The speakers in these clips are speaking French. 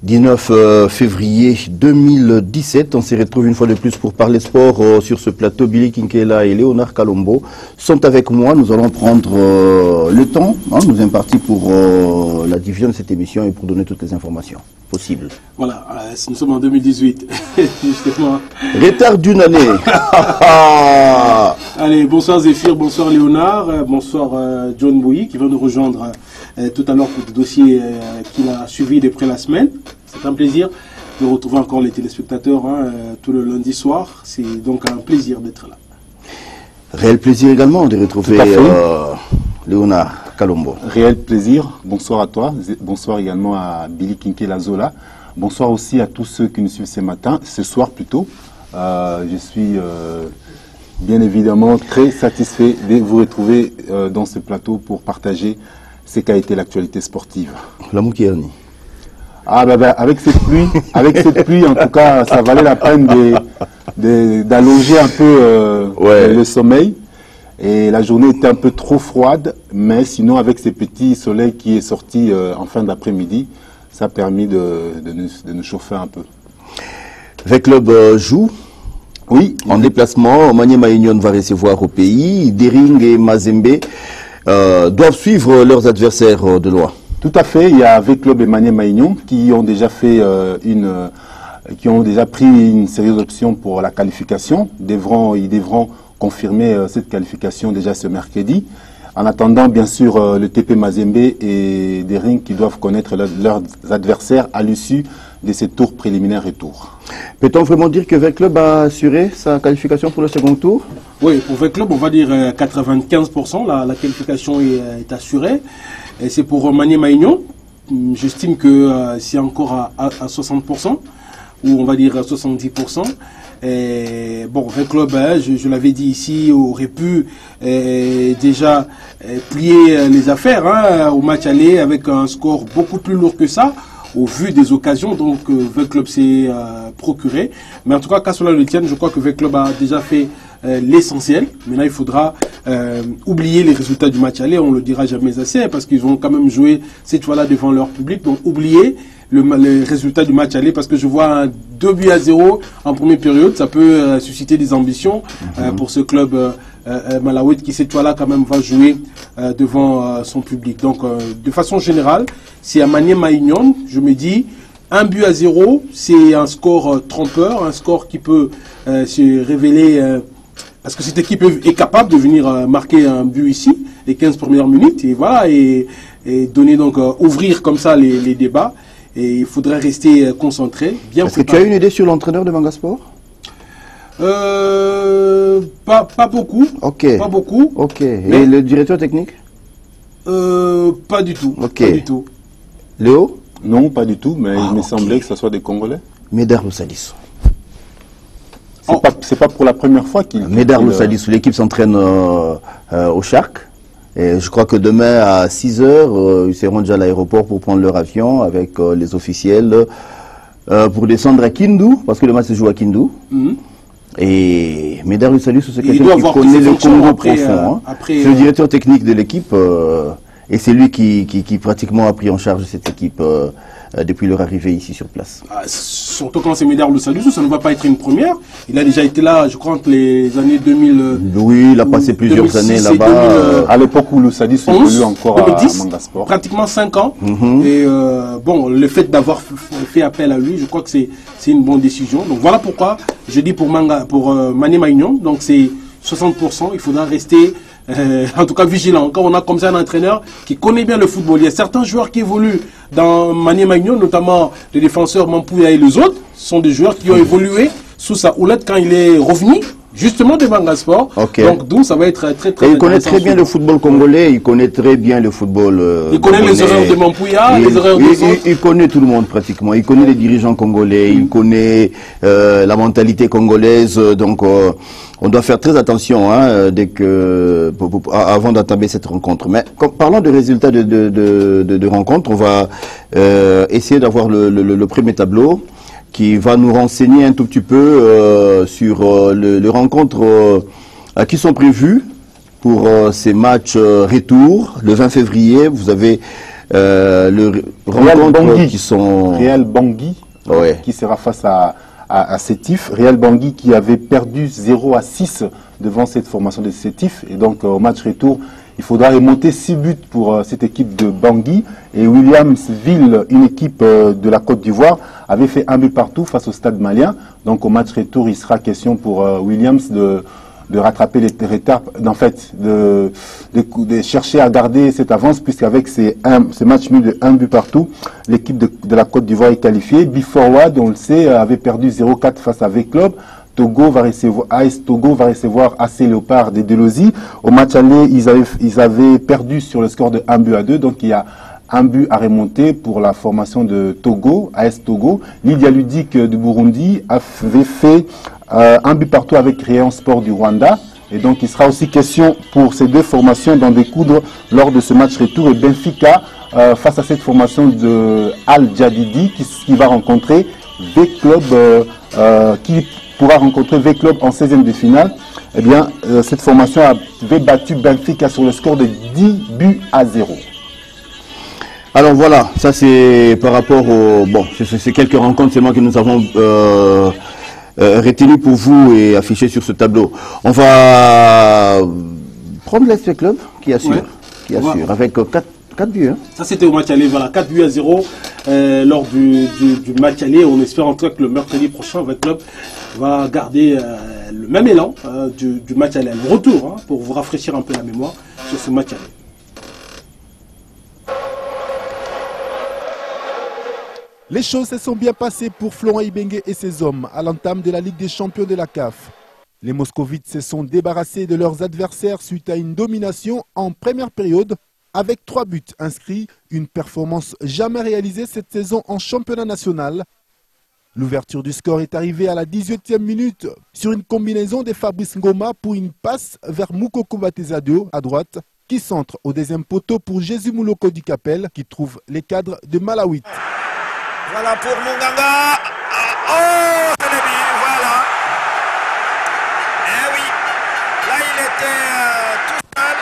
19 février 2017, on se retrouve une fois de plus pour parler sport sur ce plateau. Billy Kinkela et Léonard Kalombo sont avec moi. Nous allons prendre le temps, nous imparti pour la diffusion de cette émission et pour donner toutes les informations possibles. Voilà, nous sommes en 2018, justement. Retard d'une année. Allez, bonsoir Zéphir, bonsoir Léonard, bonsoir John Bouilly qui vient de rejoindre tout à l'heure pour le dossier qu'il a suivi depuis la semaine. C'est un plaisir de retrouver encore les téléspectateurs tout le lundi soir. C'est donc un plaisir d'être là. Réel plaisir également de retrouver Léonard Kalombo. Réel plaisir. Bonsoir à toi. Bonsoir également à Billy Kinkela Zola. Bonsoir aussi à tous ceux qui nous suivent ce soir plutôt. Je suis bien évidemment très satisfait de vous retrouver dans ce plateau pour partager ce qu'a été l'actualité sportive. La Moukierni. Ah avec cette pluie, en tout cas, ça valait la peine d'allonger un peu le sommeil. Et la journée était un peu trop froide, mais sinon avec ces petits soleils qui est sorti en fin d'après-midi, ça a permis de nous chauffer un peu. Le club joue. Oui. En déplacement, Maniema Union va recevoir au pays. Dering et Mazembe doivent suivre leurs adversaires de loi. Tout à fait. Il y a V-Club et Maniema Union qui ont déjà fait qui ont déjà pris une sérieuse option pour la qualification. Ils devront confirmer cette qualification déjà ce mercredi. En attendant, bien sûr, le TP Mazembe et Dering qui doivent connaître leurs adversaires à l'issue de ces tours préliminaires et tours. Peut-on vraiment dire que V-Club a assuré sa qualification pour le second tour? Oui, pour V-Club, on va dire 95%. La qualification est assurée. Et c'est pour Maniema Union. J'estime que c'est encore à 60%, ou on va dire 70%. Et bon, V-Club, je l'avais dit ici, aurait pu déjà plier les affaires au match aller avec un score beaucoup plus lourd que ça, au vu des occasions donc V-Club s'est procuré. Mais en tout cas, qu'à cela le tienne, je crois que V-Club a déjà fait l'essentiel. Maintenant, il faudra oublier les résultats du match aller. On ne le dira jamais assez parce qu'ils vont quand même jouer cette fois-là devant leur public. Donc, oublier le résultat du match aller parce que je vois un 2-0 en première période. Ça peut susciter des ambitions pour ce club malawite qui cette fois-là quand même va jouer devant son public. Donc, de façon générale, c'est à Maniema Union, je me dis, 1-0, c'est un score trompeur, un score qui peut se révéler parce que cette équipe est capable de venir marquer un but ici, les 15 premières minutes, et voilà, et donner donc, ouvrir comme ça les débats. Et il faudrait rester concentré, bien préparé. Est-ce que tu as une idée sur l'entraîneur de Mangasport? Pas beaucoup. Ok. Pas beaucoup. Ok. Et le directeur technique? Pas du tout. Ok. Pas du tout. Léo? Non, pas du tout, mais il me semblait que ce soit des Congolais. Médard Loussadis. C'est pas pour la première fois qu'il... Médard Loussadis, l'équipe s'entraîne au Shark. Et je crois que demain à 6h, ils seront déjà à l'aéroport pour prendre leur avion avec les officiels pour descendre à Kindu, parce que le match se joue à Kindu. Et Médard Loussadis, c'est quelqu'un qui connaît le Congo profond. C'est le directeur technique de l'équipe et c'est lui qui pratiquement a pris en charge cette équipe depuis leur arrivée ici sur place. Surtout quand c'est Médard Loussadis, ça ne va pas être une première. Il a déjà été là, je crois, entre les années 2000. Oui, il a passé plusieurs années là-bas. À l'époque où Loussadis évolue encore 2010, à Mangasport. Pratiquement 5 ans. Et bon, le fait d'avoir fait appel à lui, je crois que c'est une bonne décision. Donc voilà pourquoi je dis pour Maniema Union, donc c'est 60%. Il faudra rester en tout cas vigilant. Quand on a comme ça un entraîneur qui connaît bien le football, il y a certains joueurs qui évoluent dans Maniema Union, notamment les défenseurs Mampouya et les autres, sont des joueurs qui ont évolué sous sa houlette quand il est revenu justement de Mangasport. Donc d'où ça va être très et il connaît très bien le football congolais, il connaît très bien le football il connaît les erreurs de Mampouya, les erreurs des autres. Il connaît tout le monde pratiquement, il connaît les dirigeants congolais, il connaît la mentalité congolaise, donc on doit faire très attention avant d'entamer cette rencontre. Mais parlant de résultats de rencontre, on va essayer d'avoir le premier tableau qui va nous renseigner un tout petit peu sur les rencontres qui sont prévues pour ces matchs retour. Le 20 février, vous avez le rencontre qui sont... Real Bangui, ouais, qui sera face à Sétif. Real Bangui qui avait perdu 0-6 devant cette formation de Sétif. Et donc au match retour, il faudra remonter 6 buts pour cette équipe de Bangui. Et Williamsville, une équipe de la Côte d'Ivoire, avait fait 1 but partout face au Stade Malien. Donc au match retour, il sera question pour Williams de rattraper les retards, en fait, de chercher à garder cette avance, puisqu'avec ce match nul de 1 but partout, l'équipe de la Côte d'Ivoire est qualifiée. B-Forward, on le sait, avait perdu 0-4 face à V-Club. Togo va recevoir AC Léopard des Delosy. Au match aller, ils avaient perdu sur le score de 1-2. Donc il y a un but à remonter pour la formation de Togo, AS Togo. Lydia Ludique du Burundi avait fait 1 but partout avec Rayon Sport du Rwanda. Et donc il sera aussi question pour ces deux formations d'en découdre lors de ce match retour. Et Benfica, face à cette formation de Al Jadidi, qui va rencontrer V-Club, qui pourra rencontrer V-Club en 16e de finale. Eh bien, cette formation avait battu Benfica sur le score de 10-0. Alors voilà, ça c'est par rapport au... Bon, c'est quelques rencontres seulement que nous avons retenues pour vous et affichées sur ce tableau. On va prendre l'FC Club qui assure, ouais, avec 4 buts. Hein. Ça c'était au match aller, voilà, 4-0 lors du match aller. On espère en tout cas que le mercredi prochain, le Club va garder le même élan du match aller, le retour, hein, pour vous rafraîchir un peu la mémoire sur ce match aller. Les choses se sont bien passées pour Florent Ibenge et ses hommes à l'entame de la Ligue des Champions de la CAF. Les Moscovites se sont débarrassés de leurs adversaires suite à une domination en première période avec 3 buts inscrits, une performance jamais réalisée cette saison en championnat national. L'ouverture du score est arrivée à la 18e minute sur une combinaison de Fabrice Ngoma pour une passe vers Moukoko Batezadio à droite qui centre au deuxième poteau pour Jésus Mouloko du Capel qui trouve les cadres de Malawit. Voilà pour Munganga. Oh, c'est le but, voilà. Eh oui, là il était tout seul.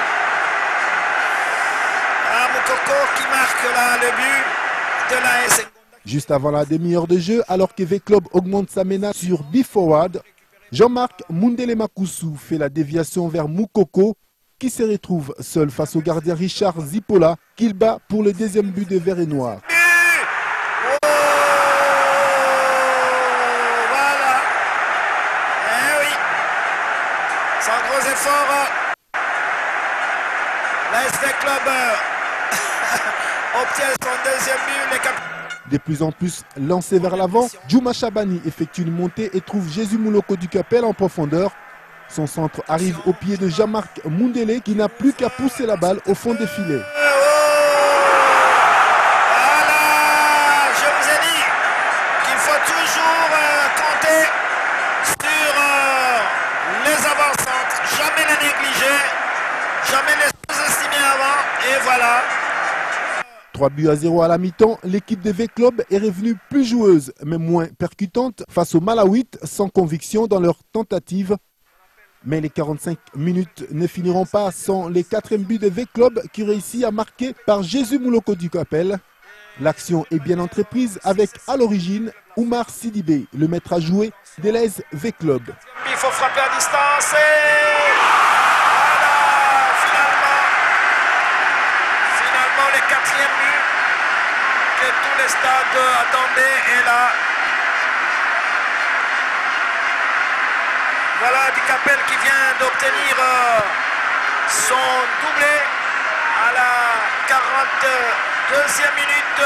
Moukoko qui marque là le but de la S. Juste avant la demi-heure de jeu, alors que V-Club augmente sa menace sur B-Forward, Jean-Marc Mundele Makusu fait la déviation vers Moukoko qui se retrouve seul face au gardien Richard Zipola qu'il bat pour le deuxième but de Vert et Noir. Obtient son deuxième but. De plus en plus lancé vers l'avant, Djouma Chabani effectue une montée et trouve Jésus Mouloko du Capel en profondeur. Son centre arrive au pied de Jean-Marc Mundele qui n'a plus qu'à pousser la balle au fond des filets. Voilà, je vous ai dit qu'il faut toujours compter sur les avant-centres, jamais les négliger, jamais les sous-estimer avant, et voilà. 3-0 à la mi-temps, l'équipe de V-Club est revenue plus joueuse, mais moins percutante face aux Malawites, sans conviction dans leur tentative. Mais les 45 minutes ne finiront pas sans les 4e buts de V-Club qui réussit à marquer par Jésus Mouloko du Capel. L'action est bien entreprise avec à l'origine Oumar Sidibé, le maître à jouer de l'AS V-Club. Il faut frapper à distance et... le 4e but que tous les stades attendaient est là. Voilà du Capel qui vient d'obtenir son doublé à la 42e minute.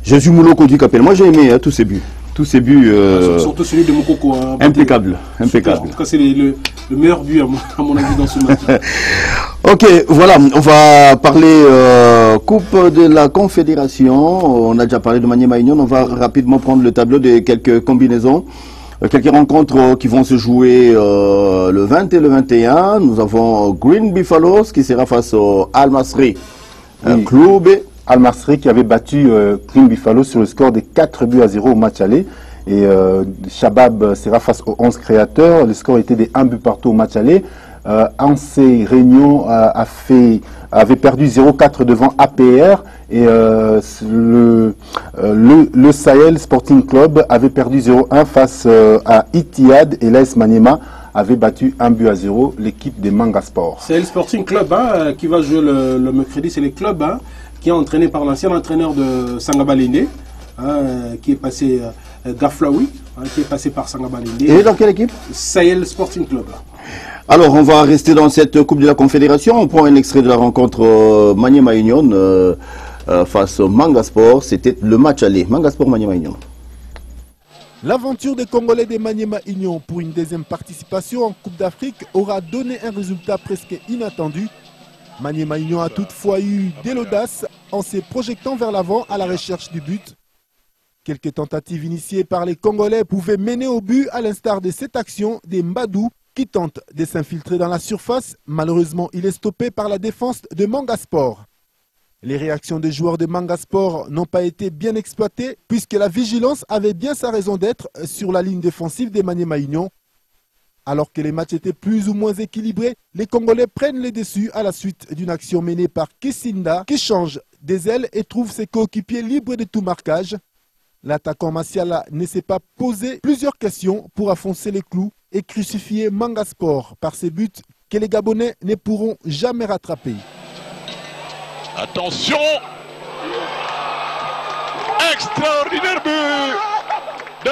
Jésus Mouloko du Capel, moi j'ai aimé tous ces buts. Tous ces buts... surtout celui de Moukoko. Hein, impeccable, impeccable. En tout cas, c'est le meilleur but à mon avis dans ce match. Ok, voilà, on va parler Coupe de la Confédération. On a déjà parlé de Maniema Union. On va rapidement prendre le tableau de quelques combinaisons. Quelques rencontres qui vont se jouer le 20 et le 21. Nous avons Green Buffaloes qui sera face au Al Masry Club. Al Masry qui avait battu Green Buffalo sur le score de 4-0 au match aller. Et Shabab sera face aux 11 créateurs. Le score était de 1 but partout au match aller. Anse Réunion avait perdu 0-4 devant APR et le Sahel Sporting Club avait perdu 0-1 face à Ittihad et l'AS Maniema avait battu 1-0 l'équipe des Manga Sport. C'est le Sporting Club qui va jouer le mercredi. C'est le club qui est entraîné par l'ancien entraîneur de Sangaba Lindé, qui est passé Gaflaoui, qui est passé par Sangaba Lindé. Et dans quelle équipe? Sahel Sporting Club. Alors, on va rester dans cette Coupe de la Confédération. On prend un extrait de la rencontre Maniema Union face au Manga Sport. C'était le match aller. Manga Sport Maniema Union. L'aventure des Congolais des Maniema Union pour une deuxième participation en Coupe d'Afrique aura donné un résultat presque inattendu. Maniema Union a toutefois eu de l'audace en se projetant vers l'avant à la recherche du but. Quelques tentatives initiées par les Congolais pouvaient mener au but à l'instar de cette action des Mbadou qui tente de s'infiltrer dans la surface. Malheureusement, il est stoppé par la défense de Manga Sport. Les réactions des joueurs de Manga Sport n'ont pas été bien exploitées puisque la vigilance avait bien sa raison d'être sur la ligne défensive des Maniema Union. Alors que les matchs étaient plus ou moins équilibrés, les Congolais prennent les dessus à la suite d'une action menée par Kisinda qui change des ailes et trouve ses coéquipiers libres de tout marquage. L'attaquant Masiala ne s'est pas posé plusieurs questions pour affoncer les clous et crucifier Manga Sport par ses buts que les Gabonais ne pourront jamais rattraper. Attention! Extraordinaire but de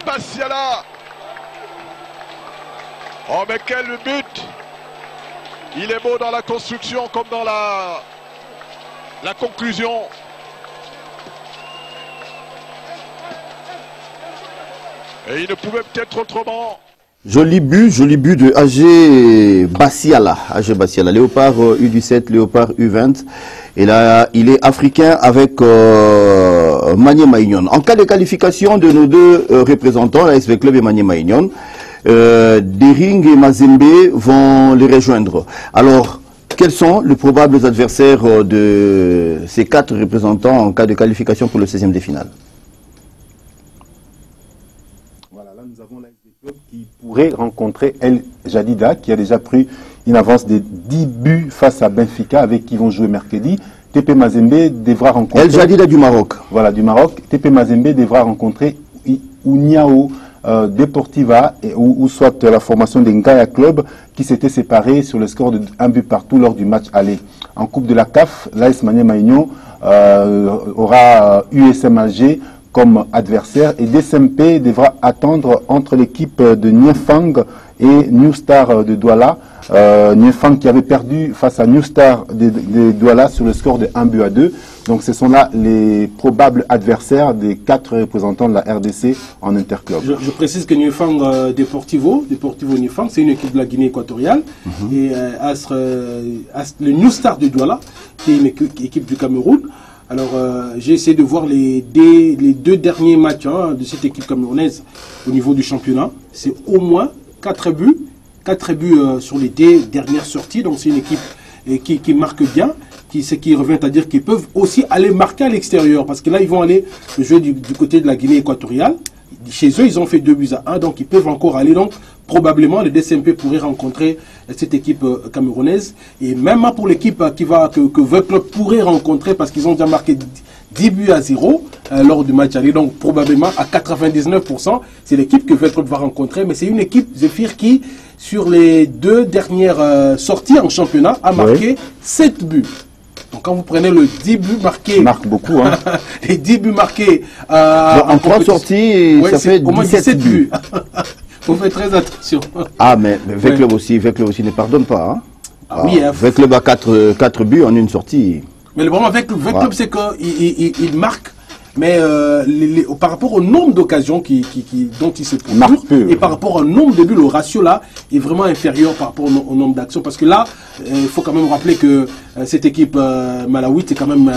Masiala. Oh mais quel but! Il est beau dans la construction comme dans la conclusion. Et il ne pouvait peut-être autrement. Joli but de AG Bassiala. AG Bassiala, Léopard U17, Léopard U20. Et là, il est africain avec Maniema Union. En cas de qualification de nos deux représentants, la SV Club et Maniema Union, Dering et Mazembe vont les rejoindre. Alors, quels sont les probables adversaires de ces quatre représentants en cas de qualification pour le 16e de finale? Voilà, là nous avons la SV Club qui pourrait rencontrer El Jadida, qui a déjà pris une avance de 10 buts face à Benfica, avec qui ils vont jouer mercredi. TP Mazembe devra rencontrer... El Jadida du Maroc. Voilà, du Maroc. TP Mazembe devra rencontrer Uniao Deportiva ou soit la formation des Ngaya Club qui s'était séparée sur le score de 1 but partout lors du match aller. En Coupe de la CAF, l'AS Maniema Union aura USM Alger comme adversaire et DSMP devra attendre entre l'équipe de Niefang et New Star de Douala. Niefang qui avait perdu face à New Star de Douala sur le score de 1-2. Donc ce sont là les probables adversaires des 4 représentants de la RDC en interclub. Je précise que Niefang Deportivo Niefang, c'est une équipe de la Guinée équatoriale. Et le New Star de Douala, qui est une équipe du Cameroun. Alors j'ai essayé de voir les deux derniers matchs de cette équipe camerounaise au niveau du championnat. C'est au moins 4 buts. 4 buts sur les 2 dernières sorties. Donc c'est une équipe qui marque bien. Ce qui revient à dire qu'ils peuvent aussi aller marquer à l'extérieur. Parce que là, ils vont aller jouer du côté de la Guinée équatoriale. Chez eux, ils ont fait 2-1. Donc, ils peuvent encore aller. Donc, probablement, le DSMP pourrait rencontrer cette équipe camerounaise. Et même pour l'équipe que V Club pourrait rencontrer, parce qu'ils ont déjà marqué 10-0 lors du match aller. Donc, probablement, à 99%, c'est l'équipe que V Club va rencontrer. Mais c'est une équipe, Zephyr, qui, sur les 2 dernières sorties en championnat, a marqué 7 buts. Donc quand vous prenez le 10 buts marqués... marque beaucoup, hein. Les 10 buts marqués... en 3 sorties, ouais, ça fait 17 buts. Faut faire très attention. Ah, mais V-Club aussi ne pardonne pas. Hein. Ah, oui, V-Club a 4 buts en une sortie. Mais le problème avec le V-Club, c'est qu'il marque, mais par rapport au nombre d'occasions dont il se procure, et par rapport au nombre de buts, le ratio là est vraiment inférieur par rapport au nombre d'actions. Parce que là, il faut quand même rappeler que cette équipe malawite, c'est quand même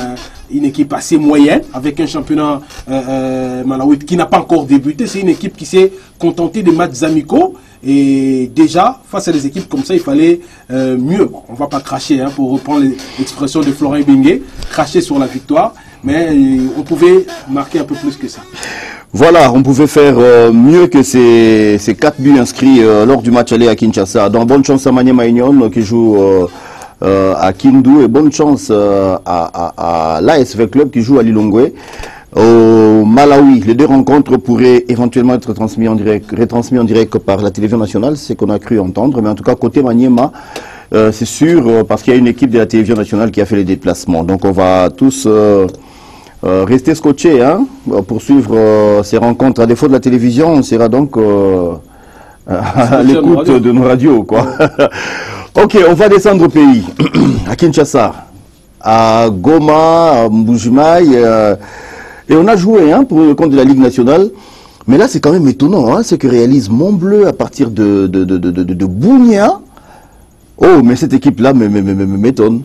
une équipe assez moyenne, avec un championnat malawite qui n'a pas encore débuté. C'est une équipe qui s'est contentée des matchs amicaux. Et déjà, face à des équipes comme ça, il fallait mieux. Bon, on ne va pas cracher, pour reprendre l'expression de Florent Ibenge, cracher sur la victoire. Mais on pouvait marquer un peu plus que ça. Voilà, on pouvait faire mieux que ces 4 buts inscrits lors du match aller à Kinshasa. Donc bonne chance à Maniema Union qui joue à Kindu et bonne chance à l'ASV Club qui joue à Lilongwe. Au Malawi, les 2 rencontres pourraient éventuellement être retransmises en direct par la télévision nationale, c'est ce qu'on a cru entendre. Mais en tout cas, côté Maniema, c'est sûr, parce qu'il y a une équipe de la télévision nationale qui a fait les déplacements. Donc on va tous rester scotchés pour suivre ces rencontres. À défaut de la télévision, on sera donc à l'écoute de nos radios, quoi. Ok, on va descendre au pays, à Kinshasa, à Goma, à Mbujimaï, et on a joué pour le compte de la Ligue nationale. Mais là, c'est quand même étonnant, ce que réalise Montbleu à partir de Bounia. Oh, mais cette équipe-là m'étonne.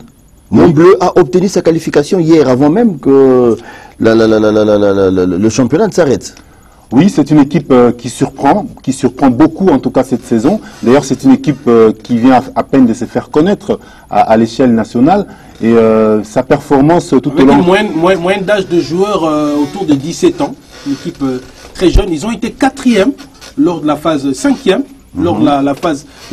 Montbleu a obtenu sa qualification hier, avant même que le championnat ne s'arrête. Oui, c'est une équipe qui surprend beaucoup en tout cas cette saison. D'ailleurs, c'est une équipe qui vient à peine de se faire connaître à l'échelle nationale. Et sa performance tout au long... Avec une moyenne d'âge de joueurs autour de 17 ans, une équipe très jeune. Ils ont été 4e lors de la phase 5e, lors de la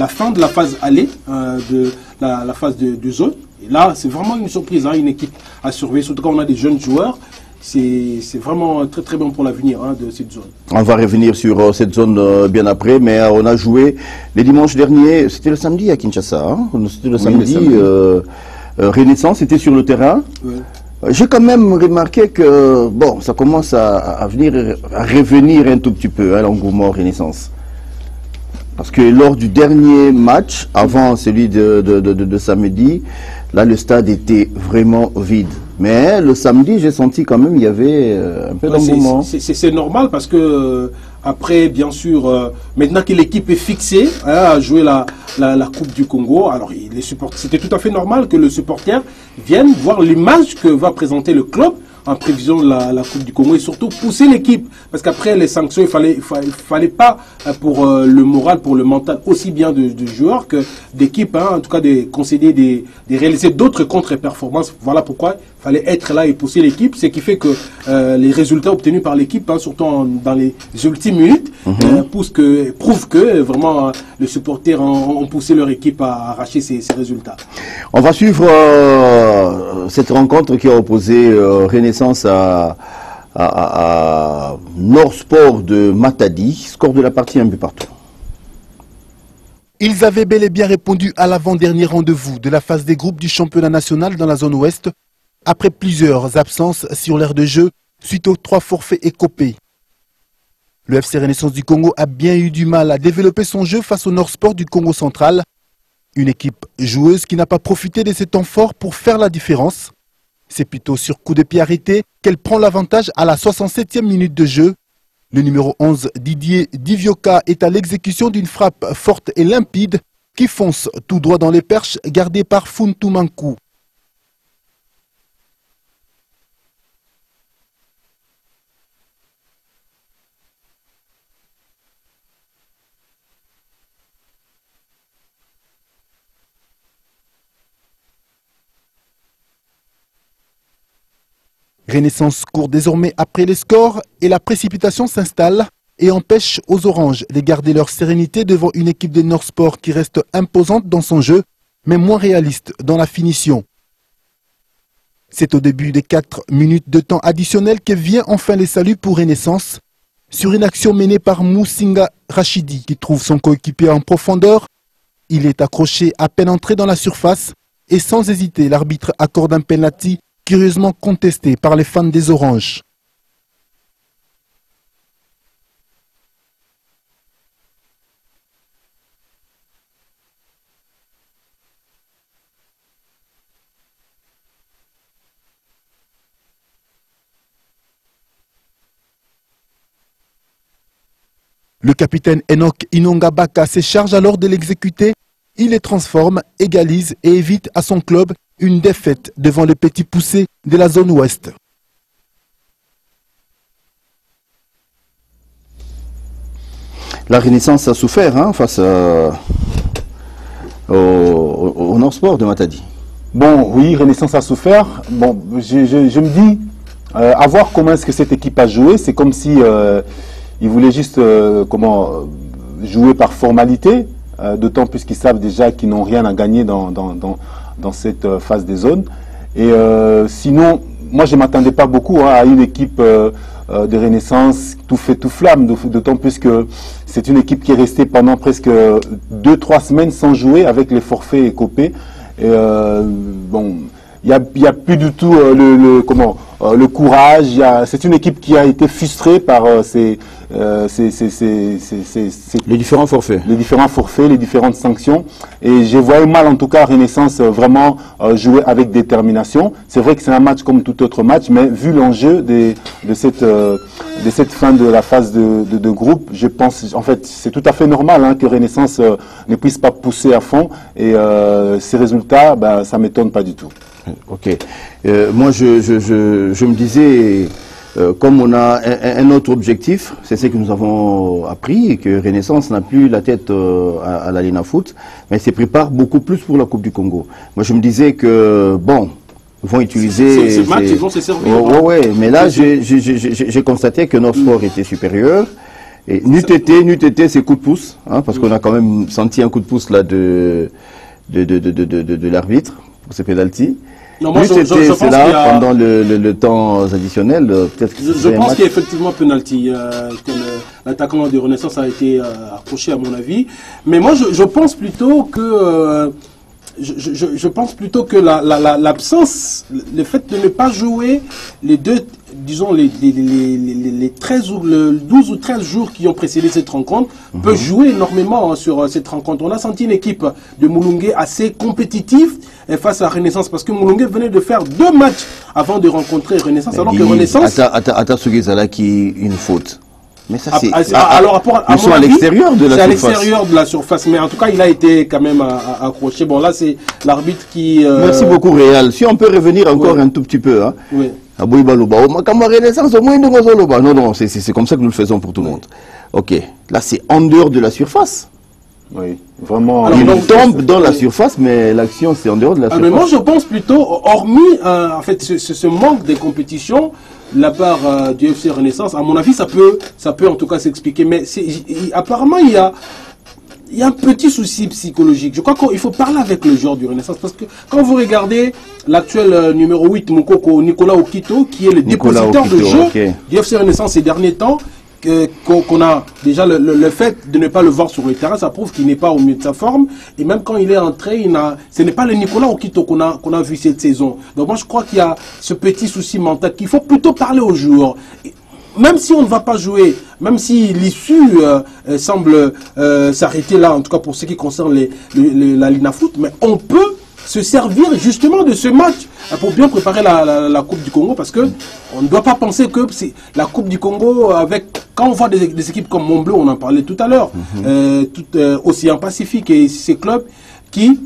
fin de la phase aller, de la phase de zone. Et là, c'est vraiment une surprise, une équipe à surveiller. Surtout quand on a des jeunes joueurs. C'est vraiment très très bon pour l'avenir de cette zone. On va revenir sur cette zone bien après, mais on a joué les dimanches derniers, c'était le samedi à Kinshasa, c'était le samedi, Renaissance était sur le terrain. Oui. J'ai quand même remarqué que, bon, ça commence à revenir un tout petit peu, l'engouement Renaissance. Parce que lors du dernier match, avant celui de samedi, là le stade était vraiment vide. Mais le samedi, j'ai senti quand même il y avait un peu d'engouement. C'est normal parce que après, bien sûr, maintenant que l'équipe est fixée à jouer la Coupe du Congo, alors c'était tout à fait normal que le supporter vienne voir l'image que va présenter le club en prévision de la Coupe du Congo et surtout pousser l'équipe. Parce qu'après les sanctions, il fallait pas pour le moral, pour le mental aussi bien de joueurs que d'équipe, en tout cas de concéder de réaliser d'autres contre-performances. Voilà pourquoi il fallait être là et pousser l'équipe, ce qui fait que les résultats obtenus par l'équipe, surtout dans les ultimes minutes, prouvent que vraiment les supporters ont poussé leur équipe à arracher ces résultats. On va suivre cette rencontre qui a opposé Renaissance à Nord Sport de Matadi. Score de la partie un but partout. Ils avaient bel et bien répondu à l'avant-dernier rendez-vous de la phase des groupes du championnat national dans la zone ouest, après plusieurs absences sur l'aire de jeu suite aux 3 forfaits écopés. Le FC Renaissance du Congo a bien eu du mal à développer son jeu face au Nord Sport du Congo central. Une équipe joueuse qui n'a pas profité de ses temps forts pour faire la différence. C'est plutôt sur coup de pied arrêté qu'elle prend l'avantage à la 67e minute de jeu. Le numéro 11, Didier Divioka, est à l'exécution d'une frappe forte et limpide qui fonce tout droit dans les perches gardées par Funtu Mankou. Renaissance court désormais après les scores et la précipitation s'installe et empêche aux Oranges de garder leur sérénité devant une équipe de Nord Sport qui reste imposante dans son jeu, mais moins réaliste dans la finition. C'est au début des 4 minutes de temps additionnel que vient enfin les saluts pour Renaissance, sur une action menée par Moussinga Rachidi qui trouve son coéquipier en profondeur. Il est accroché à peine entré dans la surface et sans hésiter l'arbitre accorde un penalty curieusement contesté par les fans des Oranges. Le capitaine Enoch Inongabaka se charge alors de l'exécuter. Il les transforme, égalise et évite à son club une défaite devant les petits poussés de la zone ouest. La Renaissance a souffert face au Nord Sport de Matadi. Bon, oui, Renaissance a souffert. Bon, je me dis, À voir comment est-ce que cette équipe a joué. C'est comme si ils voulaient juste jouer par formalité, d'autant plus qu'ils savent déjà qu'ils n'ont rien à gagner dans cette phase des zones. Et sinon, moi je ne m'attendais pas beaucoup à une équipe de Renaissance tout fait tout flamme, d'autant plus que c'est une équipe qui est restée pendant presque 2-3 semaines sans jouer avec les forfaits et copés. Et bon, il y a plus du tout le courage. C'est une équipe qui a été frustrée par les différents forfaits. Les différents forfaits, les différentes sanctions. Et je voyais mal en tout cas Renaissance vraiment jouer avec détermination. C'est vrai que c'est un match comme tout autre match, mais vu l'enjeu de cette fin de la phase de groupe, je pense, en fait, c'est tout à fait normal que Renaissance ne puisse pas pousser à fond. Et ces résultats, ça ne m'étonne pas du tout. Ok. Moi, je me disais, comme on a un autre objectif, c'est ce que nous avons appris, que Renaissance n'a plus la tête à l'Arena Foot, mais se prépare beaucoup plus pour la Coupe du Congo. Moi, je me disais que, bon, ils vont utiliser... Ces matchs, ils vont se servir. Ouais, mais là, j'ai constaté que notre sport était supérieur. Et n'eût été ces coups de pouce, parce qu'on a quand même senti un coup de pouce là de l'arbitre pour ces pénaltys. Non, moi, je pense qu'il y a... pendant le temps additionnel, peut-être que je pense qu'il y a effectivement penalty. L'attaquant de Renaissance a été accroché à mon avis. Mais moi, je pense plutôt que je pense plutôt que l'absence, le fait de ne pas jouer les deux, disons les 13 ou le 12 ou 13 jours qui ont précédé cette rencontre peut jouer énormément sur cette rencontre. On a senti une équipe de Mulungue assez compétitive face à Renaissance, parce que Mulungue venait de faire 2 matchs avant de rencontrer Renaissance, alors que Renaissance... Atasugezala qui une faute. Mais ça c'est... Alors, ils sont à l'extérieur de la surface. C'est à l'extérieur de la surface, mais en tout cas, il a été quand même accroché. Bon, là, c'est l'arbitre qui... Merci beaucoup, Réal. Si on peut revenir encore un tout petit peu. Oui. Non, c'est comme ça que nous le faisons pour tout le monde. Ok. Là, c'est en dehors de la surface. Oui, vraiment. Alors, il tombe dans la surface, mais l'action, c'est en dehors de la surface. Mais moi, je pense plutôt, hormis en fait, ce manque de compétition de la part du FC Renaissance, à mon avis, ça peut en tout cas s'expliquer. Mais apparemment, il y a un petit souci psychologique. Je crois qu'il faut parler avec le joueur du Renaissance, parce que quand vous regardez l'actuel numéro 8, Moukoko, Nicolas Okito, qui est le dépositaire de jeu du FC Renaissance ces derniers temps, qu'on a déjà le fait de ne pas le voir sur le terrain, ça prouve qu'il n'est pas au mieux de sa forme. Et même quand il est entré, ce n'est pas le Nicolas Okito qu'on a vu cette saison. Donc moi je crois qu'il y a ce petit souci mental qu'il faut plutôt parler aux joueurs. Même si on ne va pas jouer, même si l'issue semble s'arrêter là, en tout cas pour ce qui concerne la Lina Foot, mais on peut se servir justement de ce match pour bien préparer la Coupe du Congo, parce que on ne doit pas penser que c'est la Coupe du Congo quand on voit des équipes comme Montbleu, on en parlait tout à l'heure, Océan Pacifique et ces clubs qui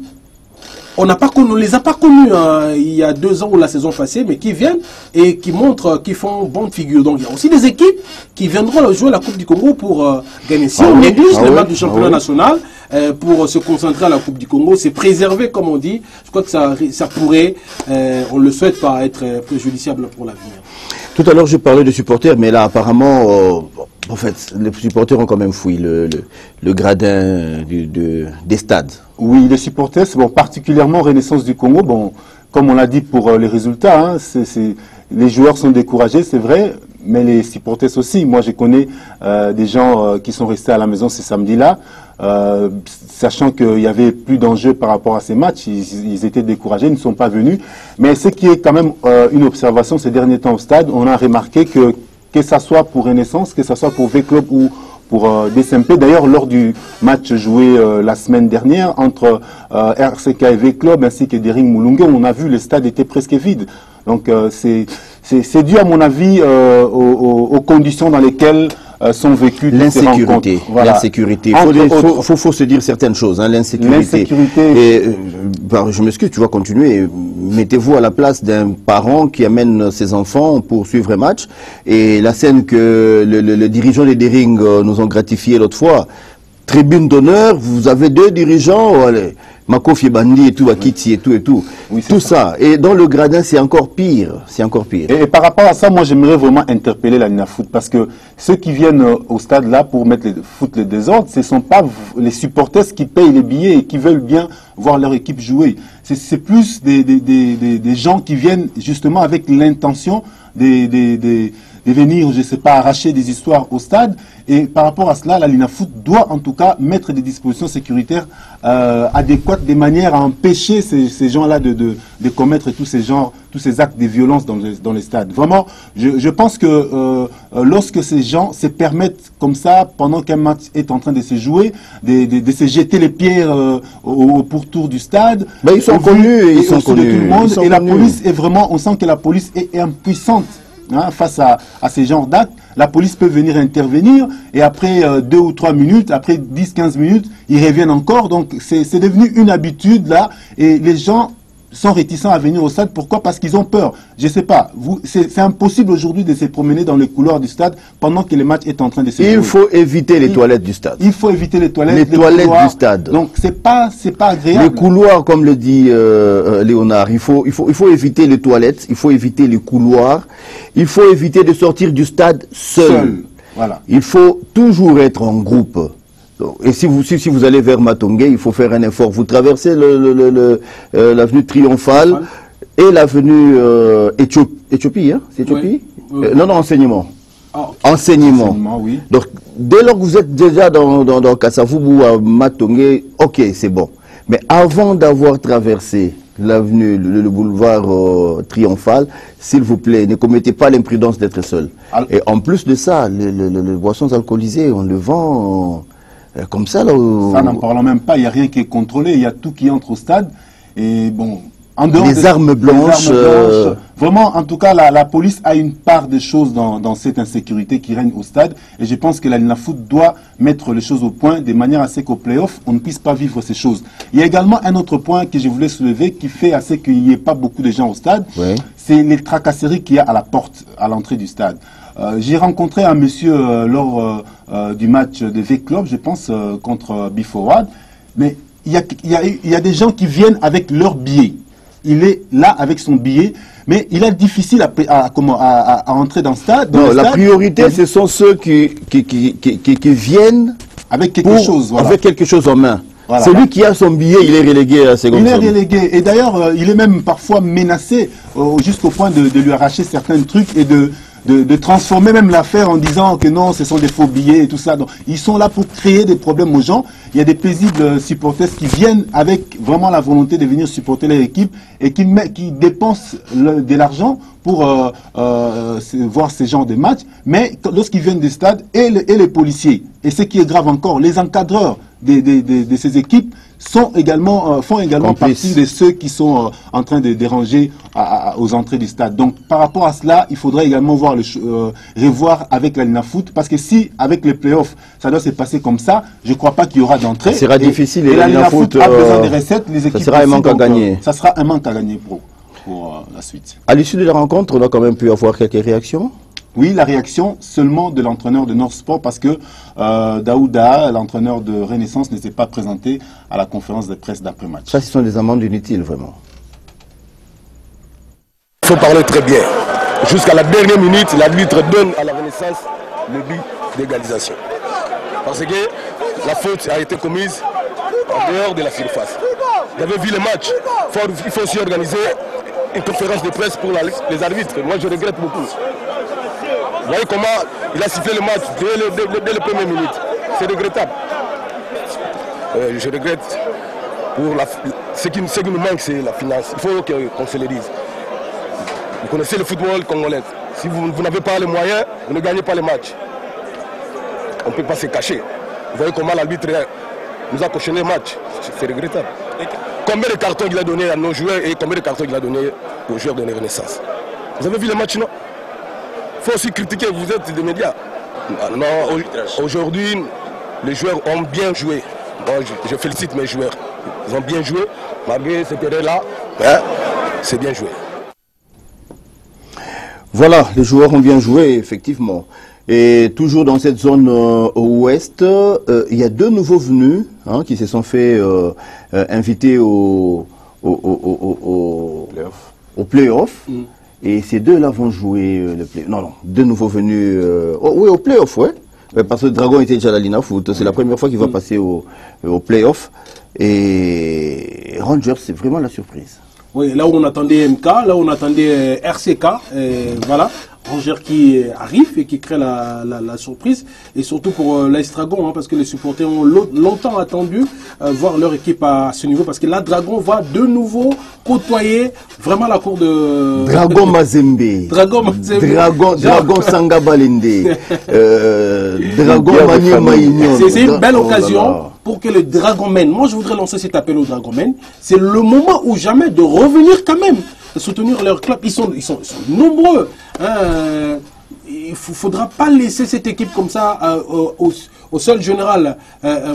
on ne les a pas connus il y a 2 ans ou la saison passée, mais qui viennent et qui montrent, qui font bonne figure. Donc il y a aussi des équipes qui viendront jouer la Coupe du Congo pour gagner. Si on néglige les matchs du championnat national pour se concentrer à la Coupe du Congo, c'est préservé comme on dit. Je crois que ça pourrait, on le souhaite pas, être préjudiciable pour l'avenir. Tout à l'heure je parlais de supporters, mais là apparemment, en fait, les supporters ont quand même fouillé le gradin des stades. Oui, les supporters, c'est bon, particulièrement Renaissance du Congo. Bon, comme on l'a dit pour les résultats, les joueurs sont découragés, c'est vrai, mais les supporters aussi. Moi, je connais des gens qui sont restés à la maison ce samedi-là, sachant qu'il y avait plus d'enjeux par rapport à ces matchs. Ils étaient découragés, ils ne sont pas venus. Mais ce qui est quand même une observation ces derniers temps au stade, on a remarqué que ça soit pour Renaissance, que ça soit pour V-Club ou pour DSMP. D'ailleurs, lors du match joué la semaine dernière entre RCK et V-Club ainsi que Dering Mulungue, on a vu le stade était presque vide. Donc c'est dû à mon avis aux conditions dans lesquelles sont vécues ces rencontres. L'insécurité. Il faut se dire certaines choses. L'insécurité. Et je m'excuse, tu vas continuer. Mettez-vous à la place d'un parent qui amène ses enfants pour suivre un match. Et la scène que le dirigeant des Dering nous ont gratifié l'autre fois, tribune d'honneur, vous avez 2 dirigeants, allez, Makofi Bandi et tout, Akiti et tout. Oui, tout ça. Et dans le gradin, c'est encore pire. C'est encore pire. Et par rapport à ça, moi, j'aimerais vraiment interpeller la Linafoot parce que ceux qui viennent au stade là pour foutre le désordre, ce ne sont pas les supporters qui payent les billets et qui veulent bien voir leur équipe jouer. C'est plus des gens qui viennent justement avec l'intention de venir, je ne sais pas, arracher des histoires au stade. Et par rapport à cela, la Linafoot doit en tout cas mettre des dispositions sécuritaires adéquates, de manière à empêcher ces gens-là de commettre tous ces actes de violence dans les stades. Vraiment, je pense que lorsque ces gens se permettent comme ça, pendant qu'un match est en train de se jouer, de se jeter les pierres au pourtour du stade, ils sont connus, ils sont connus de tout le monde. Et la police est vraiment, on sent que la police est impuissante. Face à ces genres d'actes, la police peut venir intervenir et après 2 ou 3 minutes, après 10-15 minutes, ils reviennent encore. Donc c'est devenu une habitude là et les gens sont réticents à venir au stade. Pourquoi? Parce qu'ils ont peur. Je ne sais pas. C'est impossible aujourd'hui de se promener dans les couloirs du stade pendant que le match est en train de se jouer. Il faut éviter les toilettes du stade. Il faut éviter les toilettes. Les toilettes du stade. Donc c'est pas agréable. Les couloirs, comme le dit Léonard, il faut éviter les toilettes, il faut éviter les couloirs, il faut éviter de sortir du stade seul. Voilà. Il faut toujours être en groupe. Et si vous allez vers Matongé, il faut faire un effort. Vous traversez l'avenue Triomphale et l'avenue Éthiopie, hein? C'est Éthiopie? Oui. Non, enseignement. Ah, okay. Enseignement. Oui. Donc, dès lors que vous êtes déjà dans Kassavubu ou à Matongé, ok, c'est bon. Mais avant d'avoir traversé l'avenue, le boulevard Triomphal, s'il vous plaît, ne commettez pas l'imprudence d'être seul. Et en plus de ça, les boissons alcoolisées, on le vend... comme ça, là Ça, n'en parlons même pas, il n'y a rien qui est contrôlé, il y a tout qui entre au stade. Et bon, en dehors les armes blanches. Vraiment, en tout cas, la police a une part des choses dans cette insécurité qui règne au stade. Et je pense que la Linafoot doit mettre les choses au point de manière à ce qu'au play-off, on ne puisse pas vivre ces choses. Il y a également un autre point que je voulais soulever qui fait à ce qu'il n'y ait pas beaucoup de gens au stade. Oui. C'est les tracasseries qu'il y a à la porte, à l'entrée du stade. J'ai rencontré un monsieur lors du match de V-Club, je pense, contre B-Forward. Mais il y a des gens qui viennent avec leur billet. Il est là avec son billet, mais il est difficile à entrer dans le stade. Non, la priorité, ce sont ceux qui viennent avec quelque chose. Voilà. Avec quelque chose en main. Voilà. Celui qui a son billet, il est relégué à seconde. Il est relégué. Et d'ailleurs, il est même parfois menacé jusqu'au point de lui arracher certains trucs et de transformer même l'affaire en disant que non, ce sont des faux billets et tout ça. Donc, ils sont là pour créer des problèmes aux gens. Il y a des paisibles supporters qui viennent avec vraiment la volonté de venir supporter leur équipe et qui dépensent de l'argent pour voir ces genres de matchs. Mais lorsqu'ils viennent des stades, et les policiers, et ce qui est grave encore, les encadreurs de ces équipes font également partie de ceux qui sont en train de déranger aux entrées du stade. Donc par rapport à cela, il faudrait également revoir avec la Linafoot, parce que si avec les playoffs ça doit se passer comme ça, je ne crois pas qu'il y aura d'entrée. Ça sera difficile et la Linafoot a besoin des recettes, les équipes. Ça sera un manque à gagner. Ça sera un manque à gagner pour la suite. À l'issue de la rencontre, on a quand même pu avoir quelques réactions. Oui, la réaction seulement de l'entraîneur de North Sport parce que Daouda, l'entraîneur de Renaissance, ne s'est pas présenté à la conférence de presse d'après-match. Ça, ce sont des amendes inutiles, vraiment. Il faut parler très bien. Jusqu'à la dernière minute, l'arbitre donne à la Renaissance le but d'égalisation. Parce que la faute a été commise en dehors de la surface. Vous avez vu le match. Il faut aussi organiser une conférence de presse pour les arbitres. Moi, je regrette beaucoup. Vous voyez comment il a sifflé le match dès les premières minutes. C'est regrettable. Je regrette. Ce qui nous manque, c'est la finance. Il faut qu'on se le dise. Vous connaissez le football congolais. Si vous n'avez pas les moyens, vous ne gagnez pas les matchs. On ne peut pas se cacher. Vous voyez comment l'arbitre nous a cautionné le match. C'est regrettable. Combien de cartons il a donné à nos joueurs et combien de cartons il a donné aux joueurs de la Renaissance? Vous avez vu le match, non? Il faut aussi critiquer, vous êtes des médias. Non, aujourd'hui, les joueurs ont bien joué. Moi, je félicite mes joueurs. Ils ont bien joué, malgré cette erreur-là, c'est bien joué. Voilà, les joueurs ont bien joué, effectivement. Et toujours dans cette zone ouest, il y a 2 nouveaux venus qui se sont fait inviter au play-off. Et ces 2-là vont jouer le play. Non, 2 nouveaux venus. Oui, au play-off, ouais. Parce que Dragon était déjà à la Lina Foot. C'est la première fois qu'il va passer au play-off. Et Rangers, c'est vraiment la surprise. Oui, là où on attendait MK, là où on attendait RCK, voilà. Rangers qui arrive et qui crée la surprise, et surtout pour l'AS Dragon, parce que les supporters ont longtemps attendu voir leur équipe à ce niveau, parce que là Dragon va de nouveau côtoyer vraiment la cour de Dragon Mazembe, Dragon Sanga Balende, Dragon Manier Maïnion. C'est une belle occasion pour que le Dragonmen, moi je voudrais lancer cet appel au Dragonmen, c'est le moment ou jamais de revenir quand même soutenir leur club. Ils sont nombreux. Il ne faudra pas laisser cette équipe comme ça au seul général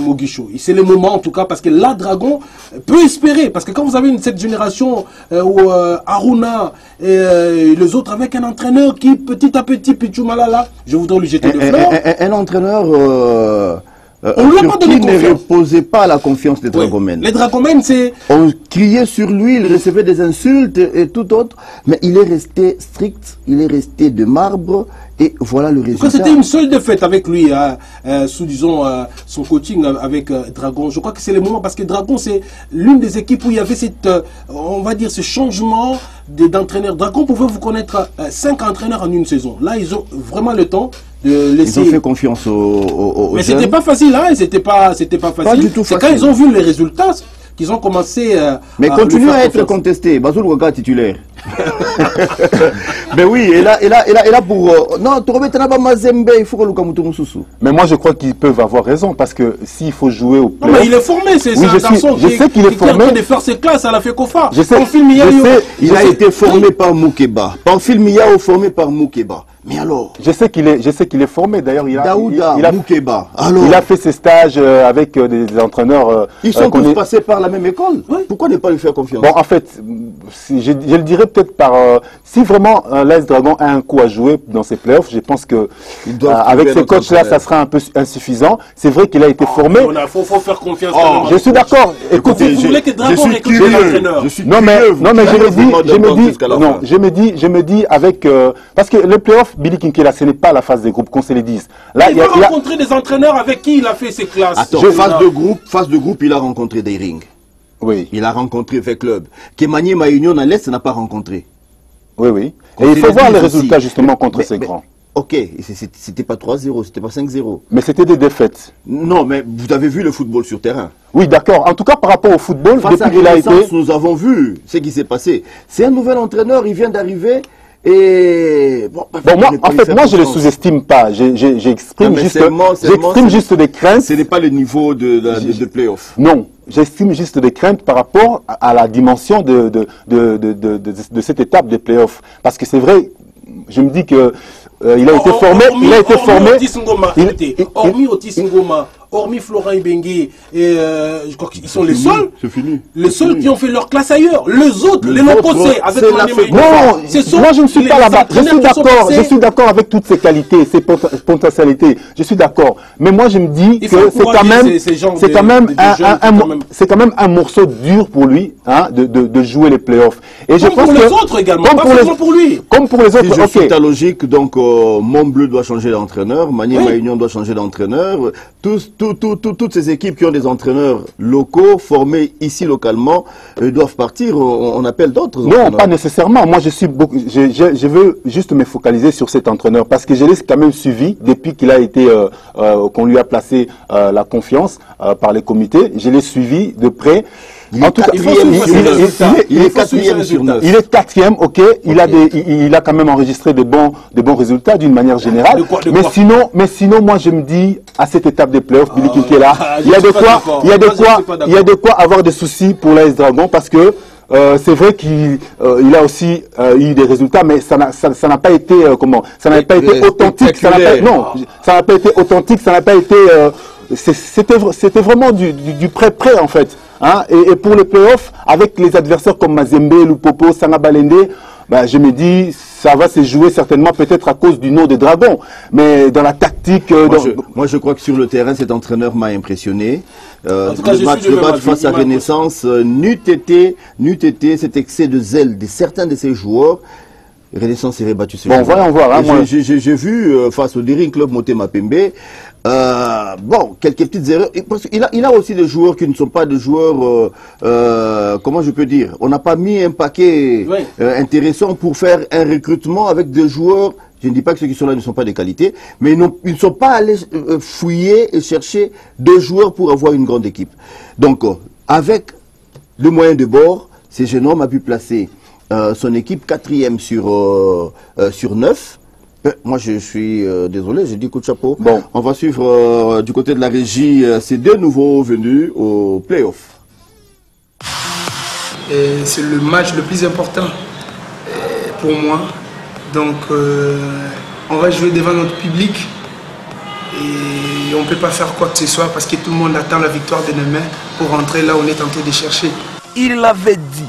Moguicho. C'est le moment en tout cas, parce que là, Dragon peut espérer. Parce que quand vous avez cette génération où Aruna et les autres avec un entraîneur qui petit à petit, Pichoumalala, je voudrais lui jeter de fleurs. Un entraîneur... on lui a pas donné confiance. Ne reposait pas la confiance des Dragomen. Les Dragomen, c'est... On criait sur lui, il recevait des insultes et tout autre, mais il est resté strict, il est resté de marbre, et voilà le résultat. C'était une seule défaite avec lui, sous, disons, son coaching avec Dragon. Je crois que c'est le moment, parce que Dragon, c'est l'une des équipes où il y avait cette, on va dire, ce changement d'entraîneur. Dragon pouvait vous connaître 5 entraîneurs en une saison. Là, ils ont vraiment le temps de laisser... Ils ont fait confiance aux mais jeunes. c'était pas facile, hein, c'était pas facile. Pas du tout facile. C'est quand ils ont vu les résultats qu'ils ont commencé mais continue à être contesté. Bazoul Ouaga titulaire. Mais oui, et là pour... non, tu remets Tanaba Mazembe, il faut que Lukamutu Moussoussou. Mais moi je crois qu'ils peuvent avoir raison, parce que s'il faut jouer au play-off... Non mais il est formé, c'est un garçon qui est en train de faire ses classes à la FECOFA. Il a été formé par Moukeba. Pamphile Miao formé par Moukeba. Mais alors, je sais qu'il est formé. D'ailleurs, Moukeba. Il a fait ses stages avec des entraîneurs. Ils sont tous passés par la même école. Oui. Pourquoi ne pas lui faire confiance? Bon, en fait, je le dirais peut-être par si vraiment l'AS Dragon a un coup à jouer dans ses playoffs, je pense que avec ces coachs-là, ça sera un peu insuffisant. C'est vrai qu'il a été formé. Il faut faire confiance. Je suis d'accord. Écoutez, vous voulez que Dragon recrute l'entraîneur? Je me dis avec parce que le playoff, Billy Kinkela, ce n'est pas la phase de groupe, qu'on se le dise. Là, il a rencontré des entraîneurs avec qui il a fait ses classes. Attends, phase de groupe, il a rencontré des rings. Oui. Il a rencontré fait club. Kemani Maïnion à l'Est n'a pas rencontré. Oui, oui. Et il faut voir les résultats justement contre ces grands. Ok, c'était pas 3-0, c'était pas 5-0. Mais c'était des défaites. Non, mais vous avez vu le football sur terrain. Oui, d'accord. En tout cas, par rapport au football, depuis qu'il a été... Nous avons vu ce qui s'est passé. C'est un nouvel entraîneur, il vient d'arriver... Et bon, moi je ne le sous-estime pas. J'exprime juste des craintes. Ce n'est pas le niveau de play-off. Non, j'estime juste des craintes par rapport à la dimension de cette étape des play-off. Parce que c'est vrai, je me dis que il a été formé. Hormis Otis Ngoma, hormis Florent Ibengue, je crois qu'ils sont les seuls. C'est fini. Les seuls qui ont fait leur classe ailleurs. Les autres, les Loposé, avec non, moi je ne suis pas là-bas. Je suis d'accord avec toutes ces qualités, ces potentialités. Je suis d'accord. Mais moi je me dis que c'est quand même un morceau dur pour lui, hein, de jouer les playoffs. Et je pense que les autres également, pas seulement pour lui. Comme pour les autres. Si je suis ta logique, donc Montbleu doit changer d'entraîneur, Manier Maïnion doit changer d'entraîneur. Toutes ces équipes qui ont des entraîneurs locaux, formés ici localement, doivent partir. On appelle d'autres. Non, pas nécessairement. Moi, je veux juste me focaliser sur cet entraîneur parce que je l'ai quand même suivi depuis qu'il a été, qu'on lui a placé la confiance par les comités. Je l'ai suivi de près. En tout cas, il est quatrième sur 9. Il est quatrième, ok. Il a quand même enregistré de bons résultats d'une manière générale. Mais sinon, moi, je me dis, à cette étape des playoffs, Billy Kinkela, il y a de quoi avoir des soucis pour l'AS Dragon parce que c'est vrai qu'il a aussi eu des résultats, mais ça n'a pas été ça n'a pas été authentique. Ça n'a pas été authentique. Ça n'a pas été. C'était vraiment du prêt en fait. Hein, et pour les playoffs, avec les adversaires comme Mazembe, Lupopo, Sanga Balende, bah, je me dis, ça va se jouer certainement peut-être à cause du nom de Dragon. Mais dans la tactique... Moi, je crois que sur le terrain, cet entraîneur m'a impressionné. Le match face à Renaissance n'eût été cet excès de zèle de certains de ses joueurs. Renaissance serait battu ce jour. Bon, voyons voir. Hein, j'ai vu face au Daring Club Motema Pembe, bon, quelques petites erreurs. Parce qu'il a aussi des joueurs qui ne sont pas des joueurs, comment je peux dire, on n'a pas mis un paquet intéressant pour faire un recrutement avec des joueurs. Je ne dis pas que ceux qui sont là ne sont pas de qualité, mais ils ne sont pas allés fouiller et chercher deux joueurs pour avoir une grande équipe. Donc, avec le moyen de bord, ce jeune homme a pu placer son équipe 4e sur 9. Moi, je suis désolé, j'ai dit coup de chapeau. Bon. On va suivre du côté de la régie ces deux nouveaux venus au play-off. C'est le match le plus important pour moi. Donc, on va jouer devant notre public et on ne peut pas faire quoi que ce soit parce que tout le monde attend la victoire de demain pour rentrer là où on est en train de chercher. Il l'avait dit,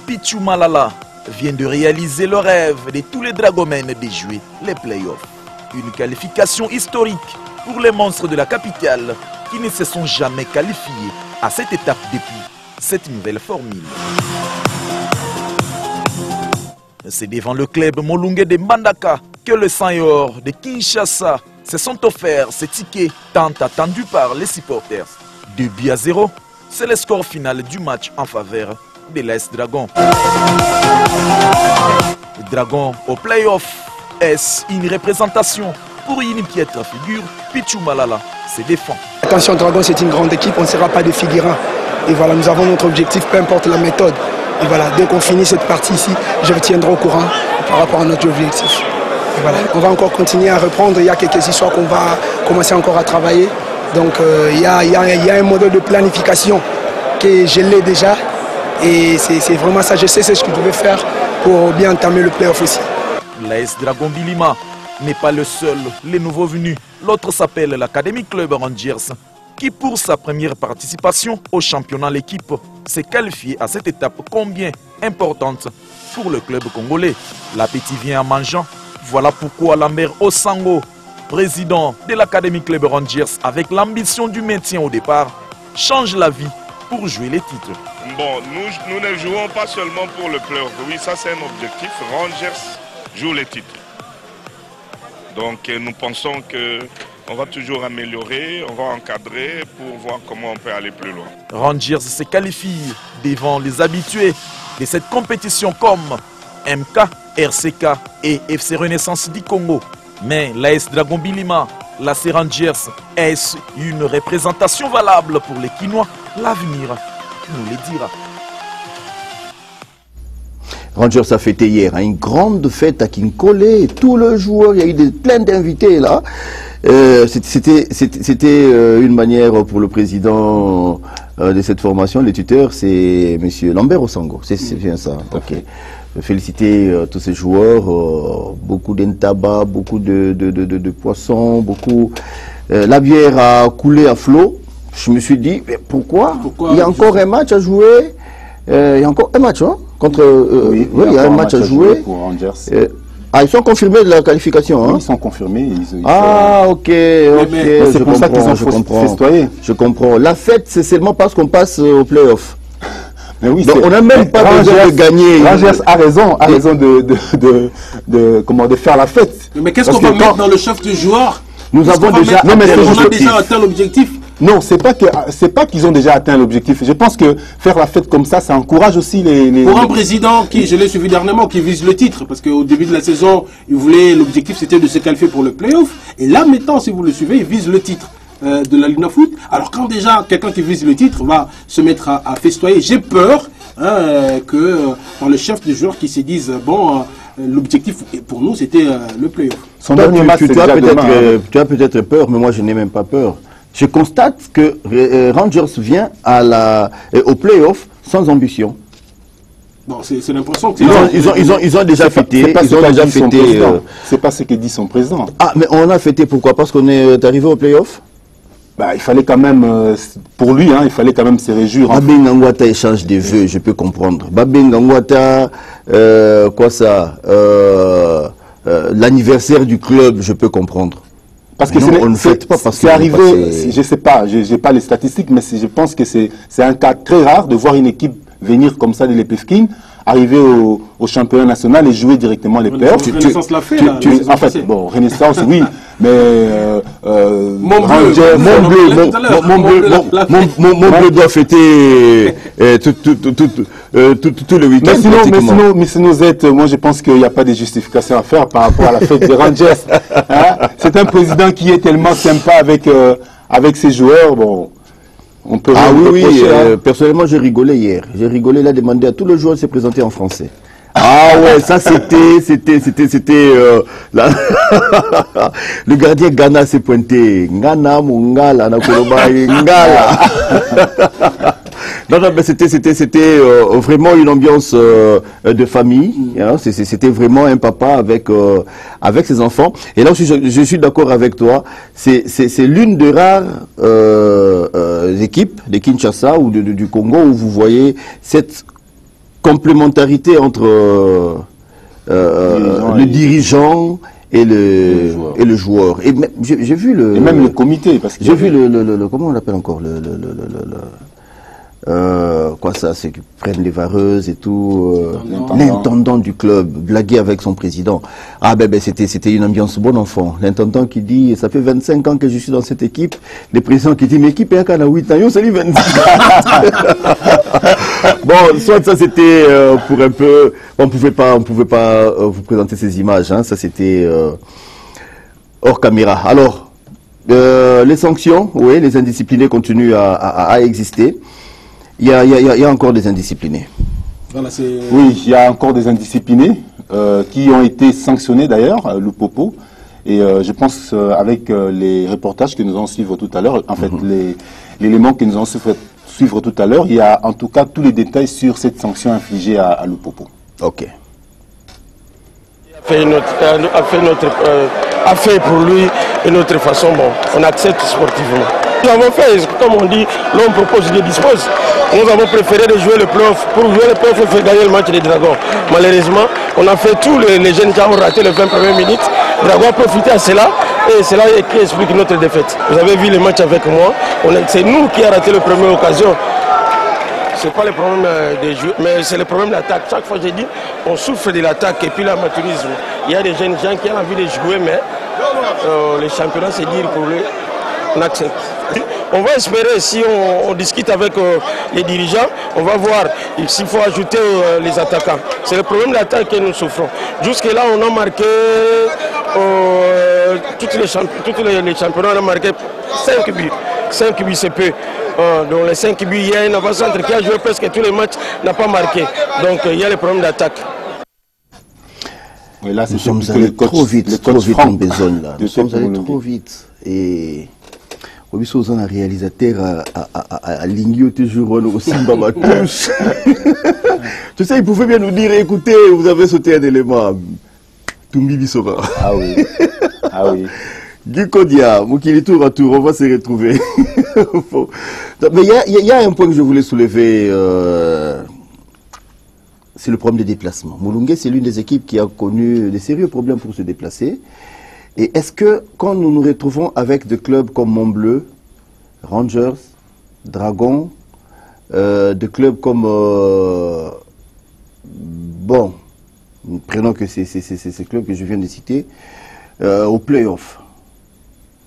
Pichu Malala vient de réaliser le rêve de tous les dragomènes de jouer les playoffs. Une qualification historique pour les monstres de la capitale qui ne se sont jamais qualifiés à cette étape depuis cette nouvelle formule. C'est devant le club Molunge de Mbandaka que le sang et or de Kinshasa se sont offerts ces tickets tant attendus par les supporters. 2-0, c'est le score final du match en faveur de l'AS Dragon. Dragon au play-off, est-ce une représentation pour une piètre figure? Pichu Malala se défend. Attention, Dragon, c'est une grande équipe, on ne sera pas des figurants. Et voilà, nous avons notre objectif, peu importe la méthode. Et voilà, dès qu'on finit cette partie ici, je vous tiendrai au courant par rapport à notre objectif. Et voilà, on va encore continuer à reprendre, il y a quelques histoires qu'on va commencer encore à travailler. Donc il y a un modèle de planification que je l'ai déjà. Et c'est vraiment ça, je sais ce que je devais faire pour bien entamer le play-off aussi. L'AS Dragon Bilima n'est pas le seul, les nouveaux venus. L'autre s'appelle l'Academy Club Rangers, qui pour sa première participation au championnat, l'équipe s'est qualifiée à cette étape combien importante pour le club congolais. L'appétit vient en mangeant. Voilà pourquoi Lambert Osango, président de l'Academy Club Rangers, avec l'ambition du maintien au départ, change la vie pour jouer les titres. Bon, nous ne jouons pas seulement pour le play-off. Oui, ça c'est un objectif. Rangers joue les titres. Donc nous pensons qu'on va toujours améliorer, on va encadrer pour voir comment on peut aller plus loin. Rangers se qualifie devant les habitués de cette compétition comme MK, RCK et FC Renaissance du Congo. Mais l'AS Dragon Bilima, l'AS Rangers, est une représentation valable pour les Quinois? L'avenir nous le dira. Rangers a fêté hier une grande fête à Kinkole, tout le jour, il y a eu plein d'invités là. C'était une manière pour le président de cette formation, le tuteur, c'est M. Lambert Osango, c'est bien ça. Ok. Féliciter tous ces joueurs, beaucoup d'intaba, beaucoup de poissons, beaucoup. La bière a coulé à flot. Je me suis dit, mais pourquoi il y a encore un match à jouer. Il y a encore un match, hein, contre. Oui, il y a un match à jouer. Pour Rangers. Ils sont confirmés de la qualification. Hein? Ils sont confirmés. Ok. C'est pour ça qu'ils ont festoyé. Je comprends. La fête, c'est seulement parce qu'on passe au play-off. Mais oui, donc on n'a même pas besoin de gagner. Rangers a raison de faire la fête. Mais qu'est-ce qu'on va mettre dans le chef du joueur? Nous avons déjà atteint l'objectif. Non, c'est pas qu'ils ont déjà atteint l'objectif. Je pense que faire la fête comme ça encourage aussi les... Pour un président qui, je l'ai suivi dernièrement, qui vise le titre, parce qu'au début de la saison, l'objectif c'était de se qualifier pour le play-off. Et là maintenant, si vous le suivez, il vise le titre de la Ligue de foot. Alors quand déjà quelqu'un qui vise le titre va se mettre à festoyer, j'ai peur que dans le chef des joueurs qui se disent bon, l'objectif pour nous c'était le play-off. Tu as peut-être peur, mais moi je n'ai même pas peur. Je constate que Rangers vient au play-off sans ambition. Bon, c'est l'impression que ils ont déjà fêté. C'est pas ce que dit son président. Ah, mais on a fêté pourquoi? Parce qu'on est arrivé au play-off? Bah, il fallait quand même, pour lui, hein, il fallait quand même se réjouir. Babé Ngangwata échange des vœux, je peux comprendre. Babé Ngangwata, quoi ça, l'anniversaire du club, je peux comprendre. Parce que on ne fait pas parce que c'est arrivé, je sais pas, j'ai pas les statistiques, mais je pense que c'est un cas très rare de voir une équipe venir comme ça de l'Epefkin, arriver au championnat national et jouer directement les playoffs. Renaissance l'a fait, là. En fait, bon, Renaissance, oui, mais mon bleu doit fêter tout le week-end. Mais sinon, Z, moi je pense qu'il n'y a pas de justification à faire par rapport à la fête des Rangers. Hein? C'est un président qui est tellement sympa avec ses joueurs, bon. On peut personnellement, j'ai rigolé hier. J'ai rigolé, il a demandé à tous les joueurs de se présenter en français. Ah ouais, ça c'était le gardien Ghana s'est pointé. Ngana, Mungala, Nakoloba, Ngala. Non, mais c'était vraiment une ambiance de famille. Hein, c'était vraiment un papa avec ses enfants. Et là, je suis d'accord avec toi. C'est l'une des rares équipes de Kinshasa ou du Congo où vous voyez cette complémentarité entre le dirigeant et le joueur. Et j'ai vu et même le comité. J'ai vu comment on l'appelle encore quoi ça, c'est qu'ils prennent les vareuses et tout, l'intendant du club, blaguer avec son président. Ah c'était une ambiance bon enfant. L'intendant qui dit, ça fait 25 ans que je suis dans cette équipe, le président qui dit, mais équipe est à 8 ans, yo c'est lui 25 Bon, soit ça c'était pour un peu, on pouvait pas vous présenter ces images, hein, ça c'était hors caméra. Alors, les sanctions, oui, les indisciplinés continuent à exister. Il y a encore des indisciplinés. Voilà, oui, il y a encore des indisciplinés qui ont été sanctionnés d'ailleurs, le Popo. Et je pense avec les reportages que nous allons suivre tout à l'heure, en fait l'élément que nous allons suivre tout à l'heure, il y a en tout cas tous les détails sur cette sanction infligée à Lupopo. Ok. A fait pour lui une autre façon, bon, on accepte sportivement. Nous avons fait, comme on dit, l'homme propose, il dispose. Nous avons préféré de jouer le playoff. Pour jouer le playoff, il faut gagner le match des Dragons. Malheureusement, on a fait tous les jeunes qui ont raté les 20 premières minutes. Dragons a profité à cela et c'est là qui explique notre défaite. Vous avez vu le match avec moi, c'est nous qui avons raté la première occasion. Ce n'est pas le problème des joueurs, mais c'est le problème de l'attaque. Chaque fois, j'ai dit, on souffre de l'attaque et puis l'amateurisme. Il y a des jeunes gens qui ont envie de jouer, mais les championnats, c'est dire pour eux, on accepte. On va espérer, si on discute avec les dirigeants, on va voir s'il faut ajouter les attaquants. C'est le problème de l'attaque que nous souffrons. Jusque-là, on a marqué, tous les championnats, on a marqué 5 buts. 5 buts, c'est peu. Dans les 5 buts, il y a un avant-centre qui a joué presque tous les matchs, n'a pas marqué. Donc il y a les problèmes d'attaque. Oui, là, nous sommes allés trop vite en besogne là. Nous sommes allés trop vite. Et au biso un réalisateur à Lingio toujours aussi Baba touche. Tu sais, il pouvait bien nous dire, écoutez, vous avez sauté un élément. Tumbi Bissora. Ah oui. Ah oui. Guy Kodia, Moukili tour à tour, on va se retrouver. Mais il y a un point que je voulais soulever, c'est le problème des déplacements. Mulungue, c'est l'une des équipes qui a connu des sérieux problèmes pour se déplacer. Et est-ce que quand nous nous retrouvons avec des clubs comme Montbleu, Rangers, Dragon, des clubs comme... bon, prenons que ces clubs que je viens de citer, au play-off,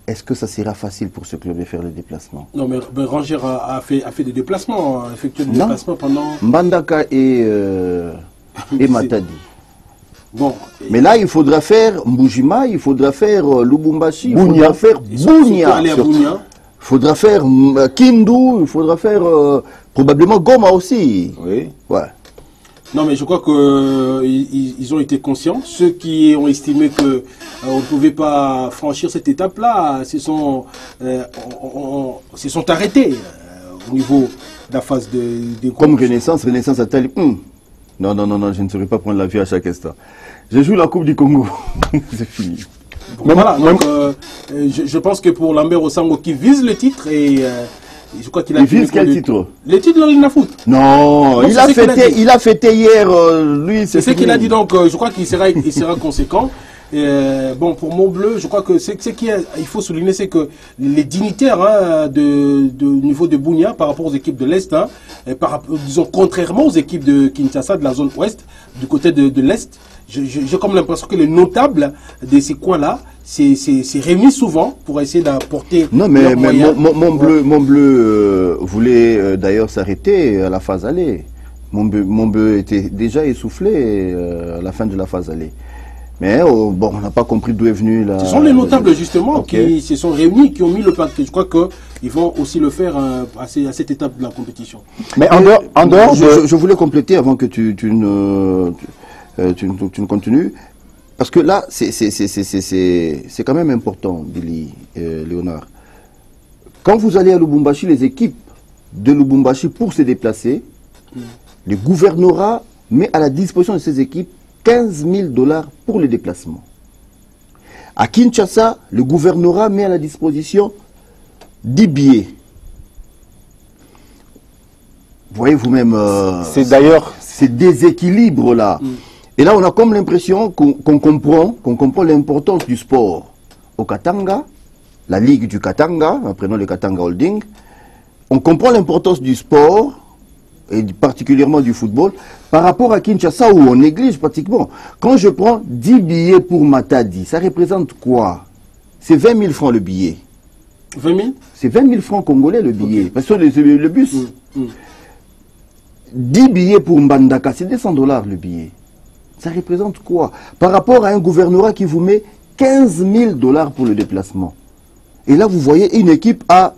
est-ce que ça sera facile pour ce club de faire le déplacement? Non, mais Rangers a fait des déplacements, a effectué des déplacements pendant... Mbandaka et Matadi. Bon. Mais là, il faudra faire Mbujima, il faudra faire Lubumbashi, il faudra faire Bunia. Il faudra faire Kindu, il faudra faire probablement Goma aussi. Oui. Ouais. Non, mais je crois qu'ils ont été conscients. Ceux qui ont estimé qu'on ne pouvait pas franchir cette étape-là se sont arrêtés au niveau de la phase des groupes. Comme Renaissance a-t-elle non, je ne saurais pas prendre l'avion à chaque instant. Je joue la Coupe du Congo. C'est fini. Donc, voilà, donc je pense que pour Lambert Osango qui vise le titre et je crois qu'il a... Il vise quel titre? Le titre de la foot. Non, il a fêté hier, lui. C'est ce qu'il a dit, donc je crois qu'il sera conséquent. Bon, pour Montbleu, je crois que il faut souligner, c'est que les dignitaires de niveau de Bunia par rapport aux équipes de l'Est, disons contrairement aux équipes de Kinshasa de la zone Ouest, du côté de l'Est, j'ai comme l'impression que les notables de ces coins-là, c'est réunis souvent pour essayer d'apporter. Non, mais Montbleu voulait d'ailleurs s'arrêter à la phase aller. Montbleu était déjà essoufflé à la fin de la phase aller. Mais bon, on n'a pas compris d'où est venu la... Ce sont les notables justement qui se sont réunis, qui ont mis le paquet. Je crois qu'ils vont aussi le faire à cette étape de la compétition. Mais en dehors je voulais compléter avant que tu ne continues. Parce que là, c'est quand même important, Billy, Léonard. Quand vous allez à Lubumbashi, les équipes de Lubumbashi, pour se déplacer, le gouvernorat met à la disposition de ces équipes 15 000 $ pour les déplacements. À Kinshasa, le gouvernorat met à la disposition 10 billets. Vous voyez vous-même, c'est d'ailleurs ces déséquilibres-là. Et là, on a comme l'impression qu'on comprend l'importance du sport. Au Katanga, la Ligue du Katanga, prenons le Katanga Holding, on comprend l'importance du sport, et particulièrement du football, par rapport à Kinshasa où on néglige pratiquement. Quand je prends 10 billets pour Matadi, ça représente quoi? C'est 20 000 francs le billet. 20 000? C'est 20 000 francs congolais le billet, parce que le bus. 10 billets pour Mbandaka, c'est 200 $ le billet. Ça représente quoi? Par rapport à un gouvernorat qui vous met 15 000 $ pour le déplacement. Et là, vous voyez, une équipe a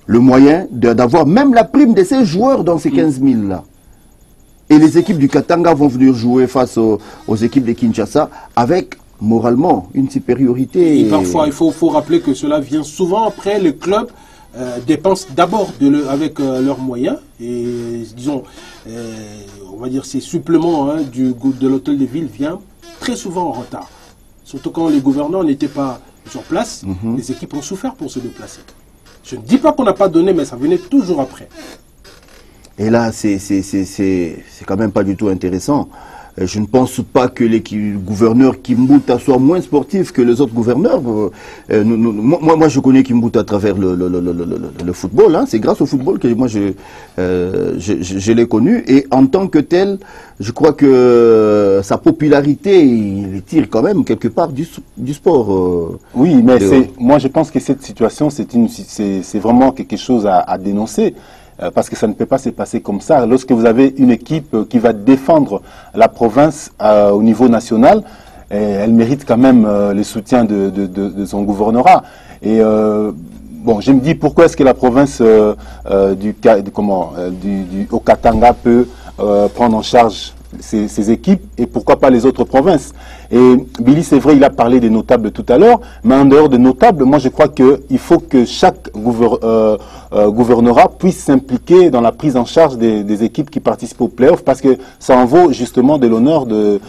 le moyen d'avoir même la prime de ces joueurs dans ces 15 000 là. Et les équipes du Katanga vont venir jouer face aux équipes de Kinshasa avec, moralement, une supériorité. Et parfois, il faut rappeler que cela vient souvent après. Le club dépense d'abord avec leurs moyens. Et disons, on va dire, ces suppléments de l'hôtel de ville viennent très souvent en retard. Surtout quand les gouverneurs n'étaient pas sur place, les équipes ont souffert pour se déplacer. Je ne dis pas qu'on n'a pas donné, mais ça venait toujours après. Et là, c'est quand même pas du tout intéressant. Je ne pense pas que les gouverneurs Kimbuta soient moins sportifs que les autres gouverneurs. Moi, je connais Kimbuta à travers le football. Hein. C'est grâce au football que moi, je l'ai connu. Et en tant que tel, je crois que sa popularité, il tire quand même quelque part du sport. Oui, mais moi, je pense que cette situation, c'est vraiment quelque chose à dénoncer. Parce que ça ne peut pas se passer comme ça. Lorsque vous avez une équipe qui va défendre la province au niveau national, elle mérite quand même le soutien de son gouvernorat. Et bon, je me dis pourquoi est-ce que la province au Katanga peut prendre en charge ces équipes et pourquoi pas les autres provinces. Et Billy, c'est vrai, il a parlé des notables tout à l'heure, mais en dehors des notables, moi je crois qu'il faut que chaque gouvernorat puisse s'impliquer dans la prise en charge des équipes qui participent aux playoffs parce que ça en vaut justement de l'honneur de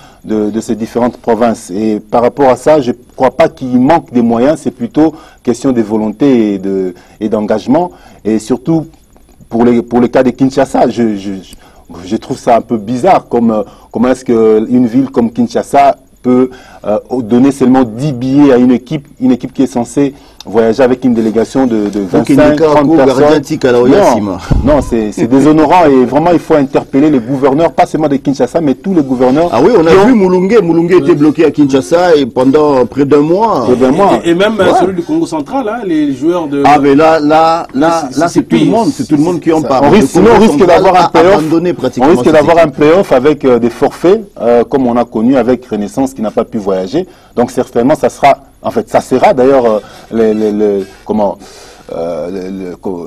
ces différentes provinces. Et par rapport à ça, je ne crois pas qu'il manque des moyens, c'est plutôt question de volonté et d'engagement. Et surtout, pour le cas de Kinshasa, je trouve ça un peu bizarre, comment est-ce qu'une ville comme Kinshasa peut donner seulement 10 billets à une équipe qui est censée voyager avec une délégation de 25, 30 personnes. Non, c'est déshonorant et vraiment il faut interpeller les gouverneurs, pas seulement de Kinshasa, mais tous les gouverneurs. Ah oui, on a vu Moulungue était bloqué à Kinshasa et pendant près d'un mois. Et même celui du Congo central, hein, les joueurs de... Ah mais là c'est tout le monde qui en parle. Sinon on risque d'avoir un play-off avec des forfaits, comme on a connu avec Renaissance qui n'a pas pu voyager. Donc certainement ça sera d'ailleurs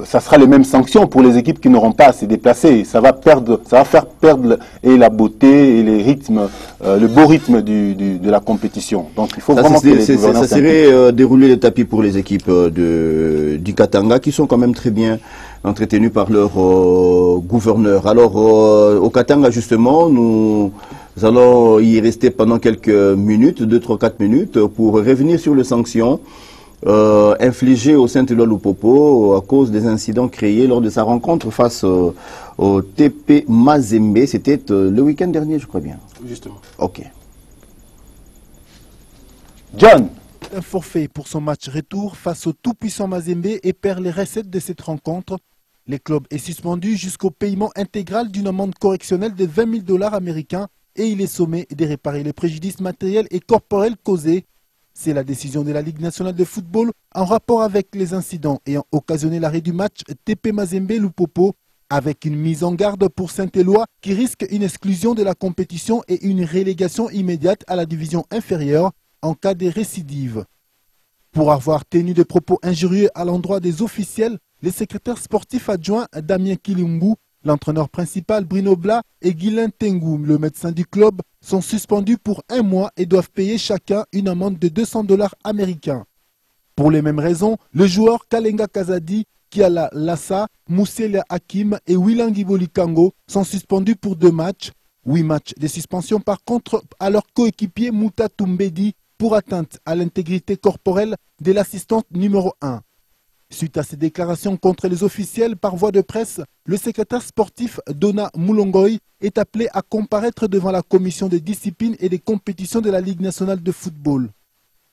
ça sera les mêmes sanctions pour les équipes qui n'auront pas à se déplacer. Ça va faire perdre et la beauté et les rythmes, le beau rythme de la compétition. Donc il faut vraiment que les gouverneurs ça serait dérouler le tapis pour les équipes du Katanga qui sont quand même très bien entretenues par leur gouverneur. Alors au Katanga justement, nous Nous allons y rester pendant quelques minutes, 2, 3, 4 minutes, pour revenir sur les sanctions infligées au Saint-Éloi Lupopo à cause des incidents créés lors de sa rencontre face au TP Mazembe. C'était le week-end dernier, je crois bien. Justement. Ok. John. Un forfait pour son match retour face au tout-puissant Mazembe et perd les recettes de cette rencontre. Le club est suspendu jusqu'au paiement intégral d'une amende correctionnelle de 20 000 $ américains et il est sommé de réparer les préjudices matériels et corporels causés. C'est la décision de la Ligue nationale de football en rapport avec les incidents ayant occasionné l'arrêt du match TP Mazembe Lupopo, avec une mise en garde pour Saint-Éloi qui risque une exclusion de la compétition et une relégation immédiate à la division inférieure en cas de récidive. Pour avoir tenu des propos injurieux à l'endroit des officiels, les secrétaires sportifs adjoints Damien Kilimbu, l'entraîneur principal Bruno Bla et Guylain Tengoum, le médecin du club, sont suspendus pour 1 mois et doivent payer chacun une amende de 200 $ américains. Pour les mêmes raisons, le joueur Kalenga Kazadi, Kiala Lassa, Moussela Hakim et Wilangi Bolikango sont suspendus pour 2 matchs. 8 matchs de suspension par contre à leur coéquipier Mouta Tumbedi pour atteinte à l'intégrité corporelle de l'assistante numéro 1. Suite à ces déclarations contre les officiels par voie de presse, le secrétaire sportif Dona Moulongoy est appelé à comparaître devant la commission des disciplines et des compétitions de la Ligue nationale de football.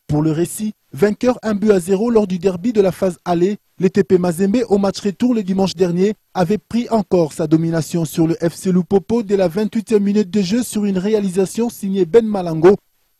Pour le récit, vainqueur 1-0 lors du derby de la phase aller, le TP Mazembe au match retour le dimanche dernier avait pris encore sa domination sur le FC Lupopo dès la 28e minute de jeu sur une réalisation signée Ben Malango.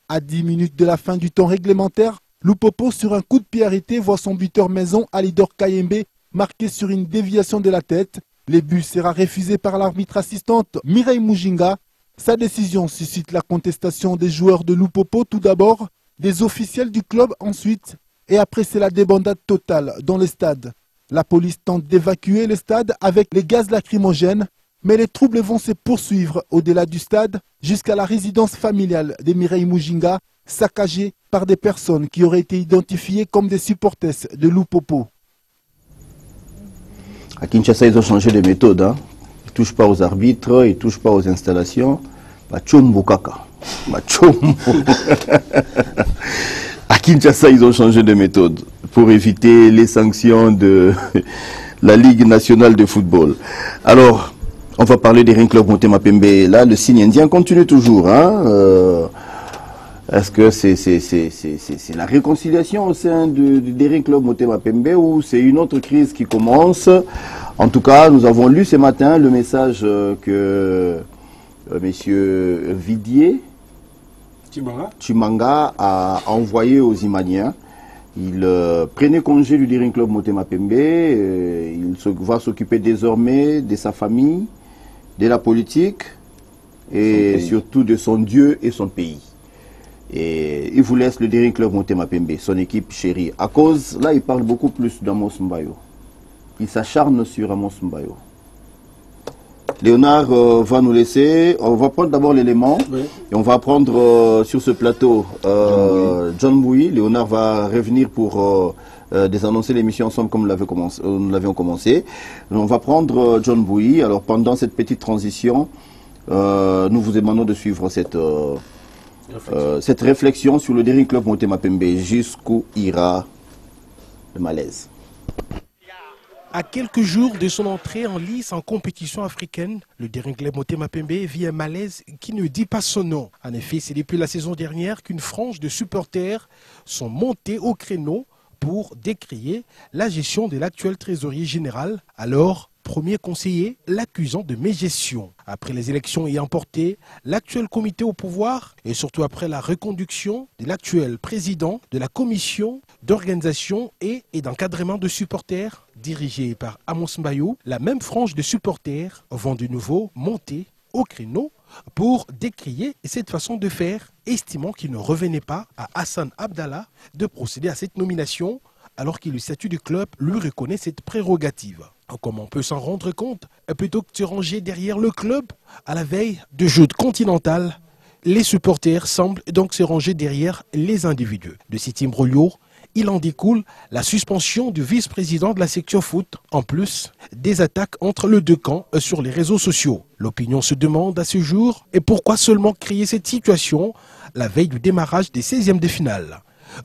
À 10 minutes de la fin du temps réglementaire, Lupopo, sur un coup de pied arrêté, voit son buteur maison, Alidor Kayembe, marqué sur une déviation de la tête. Le but sera refusé par l'arbitre assistante Mireille Mujinga. Sa décision suscite la contestation des joueurs de Lupopo tout d'abord, des officiels du club ensuite, et après c'est la débandade totale dans le stade. La police tente d'évacuer le stade avec les gaz lacrymogènes, mais les troubles vont se poursuivre au-delà du stade jusqu'à la résidence familiale de Mireille Mujinga, saccagée par des personnes qui auraient été identifiées comme des supporters de Lupopo. À Kinshasa, ils ont changé de méthode. Hein. Ils ne touchent pas aux arbitres, ils ne touchent pas aux installations. À Kinshasa, ils ont changé de méthode pour éviter les sanctions de la Ligue nationale de football. Alors, on va parler des Ring Club Motema Pembe. Là, le signe indien continue toujours. Hein. Est-ce que c'est la réconciliation au sein des Ring Club Motema Pembe ou c'est une autre crise qui commence? En tout cas, nous avons lu ce matin le message que Monsieur Vidier Chimanga a envoyé aux Imaniens. Il prenait congé du Ring Club Motema Pembe. Il va s'occuper désormais de sa famille, de la politique et surtout de son Dieu et son pays. Et il vous laisse le Ring Club Motema Pembe, son équipe chérie. À cause, là, il parle beaucoup plus d'Amos Mbayo. Il s'acharne sur Amos Mbayo. Léonard va nous laisser. On va prendre d'abord l'élément. Oui. Et on va prendre sur ce plateau John Bouy. Léonard va revenir pour désannoncer l'émission ensemble comme nous l'avions commencé. On va prendre John Bouy. Alors pendant cette petite transition, nous vous demandons de suivre cette réflexion sur le Ring Club Motema Pembe, jusqu'où ira le malaise. À quelques jours de son entrée en lice en compétition africaine, le Ring Club Motema Pembe vit un malaise qui ne dit pas son nom. En effet, c'est depuis la saison dernière qu'une frange de supporters sont montés au créneau pour décrier la gestion de l'actuel trésorier général, alors premier conseiller, l'accusant de mégestion. Après les élections ayant porté l'actuel comité au pouvoir et surtout après la reconduction de l'actuel président de la commission d'organisation et d'encadrement de supporters dirigée par Amos Mbayo, la même frange de supporters vont de nouveau monter au créneau pour décrier cette façon de faire, estimant qu'il ne revenait pas à Hassan Abdallah de procéder à cette nomination alors que le statut du club lui reconnaît cette prérogative. Comme on peut s'en rendre compte, plutôt que de se ranger derrière le club à la veille de jeux continental, les supporters semblent donc se ranger derrière les individus. De cet imbroglio Il en découle la suspension du vice-président de la section foot, en plus des attaques entre les deux camps sur les réseaux sociaux. L'opinion se demande à ce jour et pourquoi seulement créer cette situation la veille du démarrage des 16e de finale.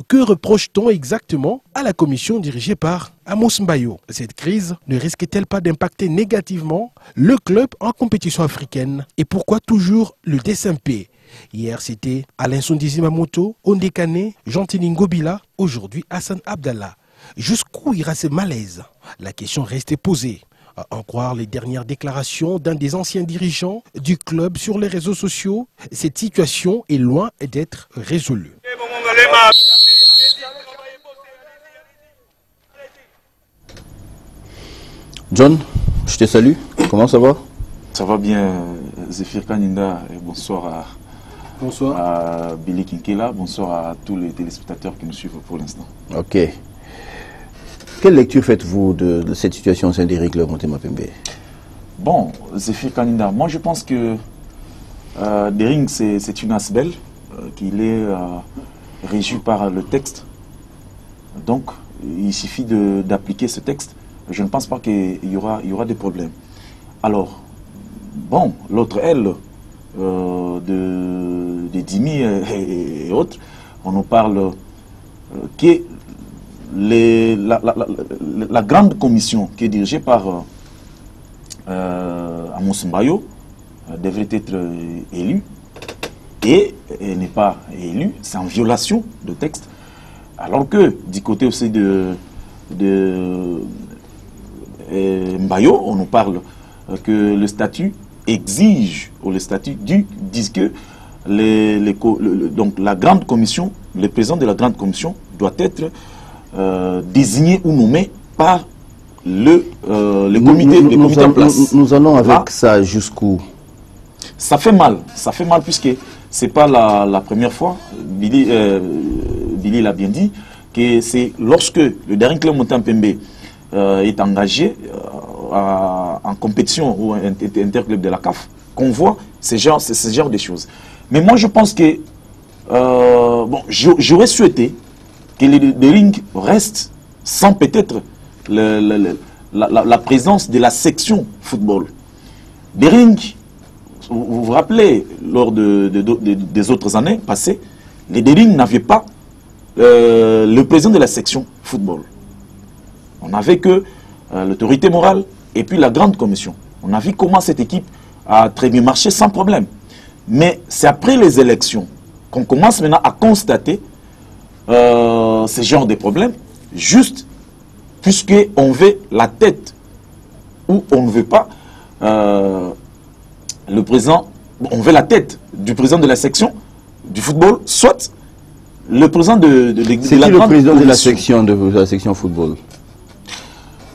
Que reproche-t-on exactement à la commission dirigée par Amos Mbayo? Cette crise ne risque-t-elle pas d'impacter négativement le club en compétition africaine? Et pourquoi toujours le DSMP? Hier, c'était Alain Sondizimamoto, Ondekane, Jean-Tini Ngobila, aujourd'hui Hassan Abdallah. Jusqu'où ira ce malaise? La question reste posée. À en croire les dernières déclarations d'un des anciens dirigeants du club sur les réseaux sociaux, cette situation est loin d'être résolue. John, je te salue. Comment ça va? Ça va bien, Zéphir Kaninda, et bonsoir à Billy Kinkela, bonsoir à tous les téléspectateurs qui nous suivent pour l'instant. Ok. Quelle lecture faites-vous de cette situation au sein d'Éric Le Motema Pembe? Bon, Zéphir Kaninda, moi je pense que Dering c'est une asbel, qu'il est régi par le texte. Donc il suffit d'appliquer ce texte. Je ne pense pas qu'il y aura des problèmes. Alors, bon, l'autre aile de Dimi et autres, on nous parle que la grande commission qui est dirigée par Amos Mbayo devrait être élue et n'est pas élue, c'est en violation de texte. Alors que du côté aussi de Mbayo, on nous parle que le statut exige, ou le statut disent que donc la grande commission, le président de la grande commission doit être désigné ou nommé par le comité en place. Nous allons avec ça jusqu'où? Ça fait mal puisque c'est pas la première fois, Billy l'a bien dit, que c'est lorsque le dernier club Motema Pembe est engagé en compétition ou interclub de la CAF qu'on voit ce genre de choses. Mais moi je pense que bon, j'aurais souhaité que les Dering restent sans peut-être la présence de la section football. Dering, vous vous rappelez, lors des autres années passées, les Dering n'avaient pas le président de la section football. On n'avait que l'autorité morale et puis la grande commission. On a vu comment cette équipe a très bien marché sans problème. Mais c'est après les élections qu'on commence maintenant à constater ce genre de problèmes, juste puisqu'on veut la tête ou on ne veut pas le président, on veut la tête du président de la section du football, soit le président de la grande président commission. de la section football.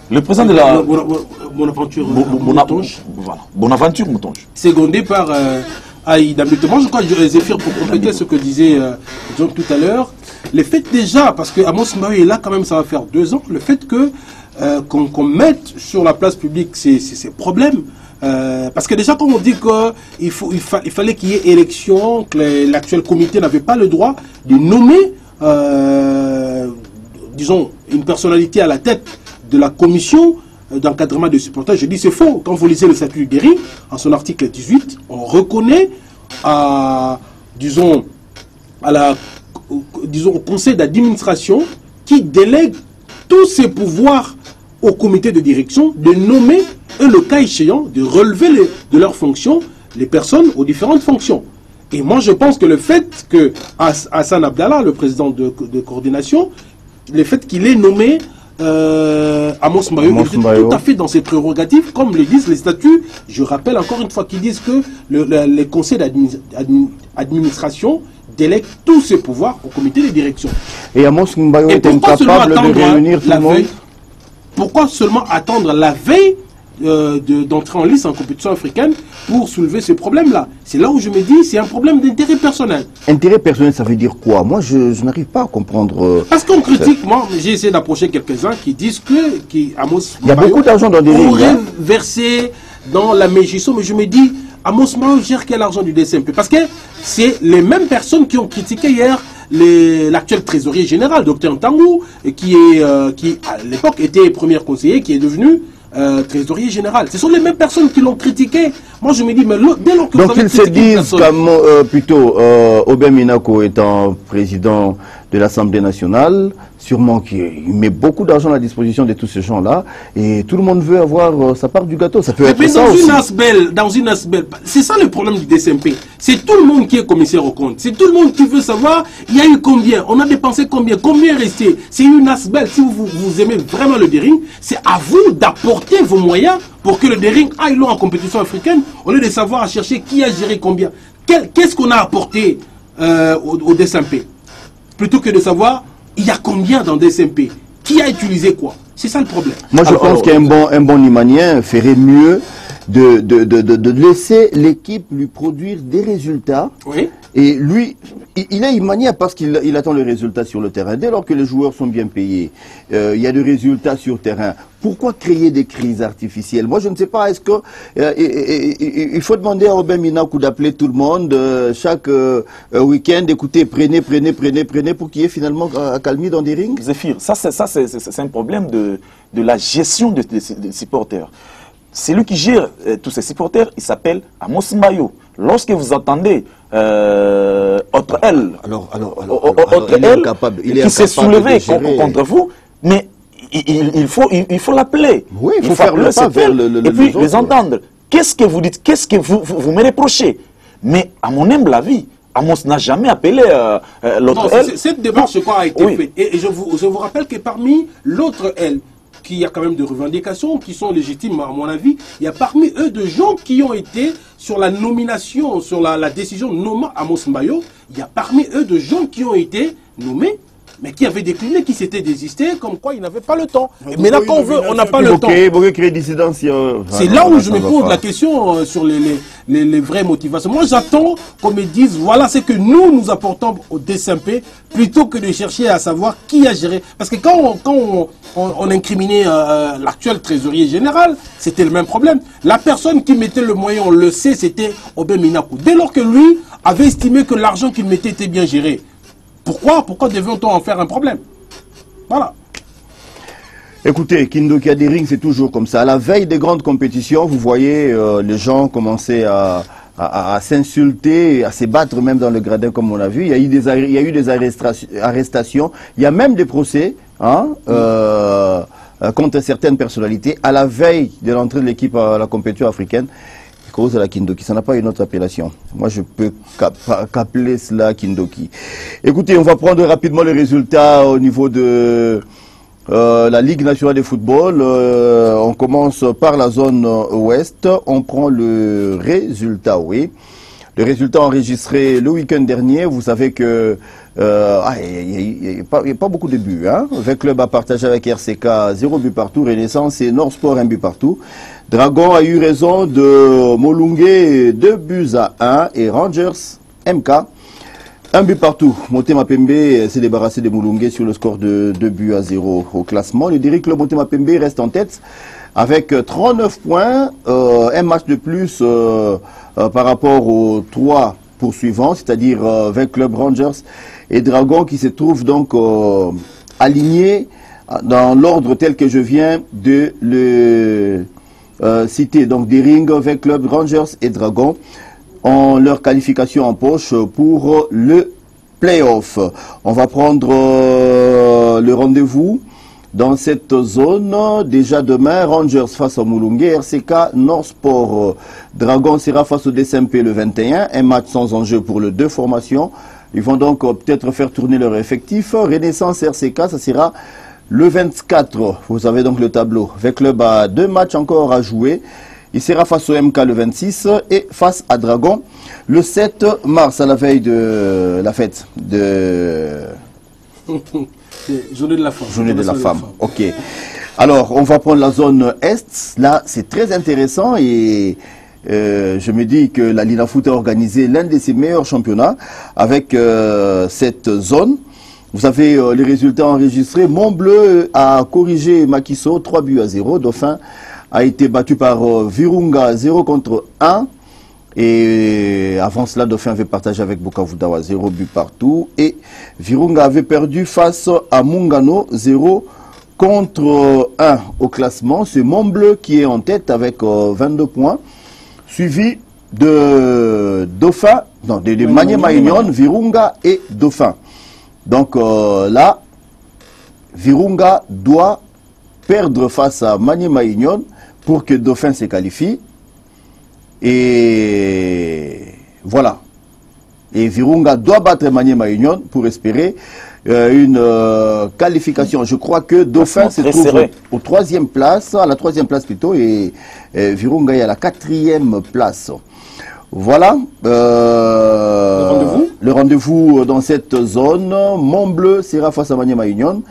Le président de la Bonaventure Moutonge. Secondé par Aïda. Moi, je crois que Zéphir, pour compléter ce que disait John tout à l'heure, le fait déjà, parce que Amos Mbayo est là quand même, ça va faire 2 ans, le fait que qu'on mette sur la place publique ces problèmes, parce que déjà, quand on dit qu'il fallait qu'il y ait élection, que l'actuel comité n'avait pas le droit de nommer, disons, une personnalité à la tête de la commission d'encadrement des supporters, je dis c'est faux. Quand vous lisez le statut du Dering, en son article 18, on reconnaît disons, au conseil d'administration qui délègue tous ses pouvoirs au comité de direction de nommer et le cas échéant de relever de leurs fonctions les personnes aux différentes fonctions. Et moi je pense que le fait que Hassan Abdallah, le président de coordination, le fait qu'il ait nommé Amos Mbayo, tout à fait dans ses prérogatives, comme le disent les statuts. Je rappelle encore une fois qu'ils disent que les conseils d'administration délèguent tous ses pouvoirs au comité de direction. Et Amos Mbayo est incapable de réunir tout le monde. Pourquoi seulement attendre la veille d'entrer en lice en compétition africaine pour soulever ce problème-là? C'est là où je me dis c'est un problème d'intérêt personnel. Intérêt personnel, ça veut dire quoi? Moi, je n'arrive pas à comprendre. Parce qu'on critique, moi, j'ai essayé d'approcher quelques-uns qui disent que Amos il y a beaucoup d'argent dans des lignes. Aurait versé dans la Mégisso, mais je me dis, Amos Mbayo gère quel argent du DSMP? Parce que c'est les mêmes personnes qui ont critiqué hier l'actuel trésorier général, Dr Ntangou, qui à l'époque était premier conseiller, qui est devenu trésorier général. Ce sont les mêmes personnes qui l'ont critiqué. Moi, je me dis, mais dès lors que donc ils se disent comme plutôt Aubin Minako étant président de l'Assemblée nationale, sûrement qu'il met beaucoup d'argent à la disposition de tous ces gens-là, et tout le monde veut avoir sa part du gâteau. Ça peut être ça aussi. Dans une ASBEL, c'est ça le problème du DSMP. C'est tout le monde qui est commissaire au compte. C'est tout le monde qui veut savoir, il y a eu combien, on a dépensé combien est resté. C'est une ASBEL. Si vous aimez vraiment le Dering, c'est à vous d'apporter vos moyens pour que le Dering aille loin en compétition africaine, au lieu de savoir à chercher qui a géré combien. Qu'est-ce qu'on a apporté au DSMP? Plutôt que de savoir, il y a combien dans DSMP? Qui a utilisé quoi? C'est ça le problème. Moi, je pense qu'un bon Limanien ferait mieux de laisser l'équipe lui produire des résultats. Oui. Et lui, il est Limanien parce qu'il attend les résultats sur le terrain. Dès lors que les joueurs sont bien payés, il y a des résultats sur le terrain. Pourquoi créer des crises artificielles? Moi, je ne sais pas, est-ce que il faut demander à Aubin Minako d'appeler tout le monde chaque week-end, écoutez, prenez, pour qu'il y ait finalement accalmie dans des rings? Zéphir, ça c'est un problème de la gestion des supporters. C'est lui qui gère tous ces supporters, il s'appelle Amos Mbayo. Lorsque vous entendez autre L, qui s'est soulevé contre vous, mais il faut l'appeler. Oui, il faut faire le pas vers et puis les entendre. Qu'est-ce que vous dites? Qu'est-ce que vous me reprochez? Mais à mon humble avis, Amos n'a jamais appelé l'autre L. Cette démarche a été faite. Et je vous rappelle que parmi l'autre L, qu'il y a quand même des revendications qui sont légitimes à mon avis, il y a parmi eux des gens qui ont été sur la nomination, sur la décision de nommer Amos Mbayo, il y a parmi eux des gens qui ont été nommés, mais qui avaient décliné, qui s'étaient désistés, comme quoi ils n'avaient pas le temps. Mais là, quand on veut, on n'a pas le temps. C'est là où je me pose la question sur les vraies motivations. Moi, j'attends qu'on me dise, voilà ce que nous apportons au DSMP, plutôt que de chercher à savoir qui a géré. Parce que quand on incriminait l'actuel trésorier général, c'était le même problème. La personne qui mettait le moyen, on le sait, c'était Aubin Minako. Dès lors que lui avait estimé que l'argent qu'il mettait était bien géré, pourquoi devions-on en faire un problème? Voilà. Écoutez, Kindoki a des rings, c'est toujours comme ça. À la veille des grandes compétitions, vous voyez les gens commencer à s'insulter, à se battre même dans le gradin comme on a vu. Il y a eu des arrestations, il y a même des procès contre certaines personnalités à la veille de l'entrée de l'équipe à la compétition africaine. Cause de la Kindoki, ça n'a pas une autre appellation. Moi, je peux qu'appeler cela Kindoki. Écoutez, on va prendre rapidement les résultats au niveau de la Ligue nationale de football. On commence par la zone ouest. On prend le résultat, oui. Le résultat enregistré le week-end dernier, vous savez que il n'y a pas beaucoup de buts. Hein. 20 clubs à partager avec RCK, 0 but partout. Renaissance et Nord Sport, 1 but partout. Dragon a eu raison de Molunge, 2 buts à 1. Et Rangers, MK, 1 but partout. Motema Pembe s'est débarrassé de Molunge sur le score de 2 buts à 0 au classement. Le Direct Club Motema Pembe reste en tête avec 39 points, un match de plus par rapport aux 3 poursuivants, c'est-à-dire 20 clubs Rangers et Dragon qui se trouvent donc alignés dans l'ordre tel que je viens de le citer. Donc Dering, 20 clubs Rangers et Dragon ont leur qualification en poche pour le play-off. On va prendre le rendez-vous dans cette zone. Déjà demain, Rangers face au Molunge, RCK, Nord Sport, Dragon sera face au DSMP le 21, un match sans enjeu pour les deux formations. Ils vont donc peut-être faire tourner leur effectif. Renaissance RCK, ça sera le 24. Vous avez donc le tableau. Le club a 2 matchs encore à jouer. Il sera face au MK le 26 et face à Dragon le 7 mars, à la veille de la fête de... Journée de la femme. Journée de la femme, ok. Alors, on va prendre la zone Est. Là, c'est très intéressant et je me dis que la Lina Foot a organisé l'un de ses meilleurs championnats avec cette zone. Vous avez les résultats enregistrés. Montbleu a corrigé Makiso, 3 buts à 0. Dauphin a été battu par Virunga, 0 contre 1. Et avant cela, Dauphin avait partagé avec Bukavu Dawa 0 but partout. Et Virunga avait perdu face à Mungano 0 contre 1 au classement. C'est Montbleu qui est en tête avec 22 points, suivi de Dauphin, non, de Maniema Union, Virunga et Dauphin. Donc là, Virunga doit perdre face à Maniema Union pour que Dauphin se qualifie. Et voilà. Et Virunga doit battre Maniema Union pour espérer une qualification. Je crois que Dauphin se trouve au 3e place, à la 3e place plutôt, et Virunga est à la 4e place. Voilà. Le rendez-vous dans cette zone. Montbleu sera face à Maniema Union.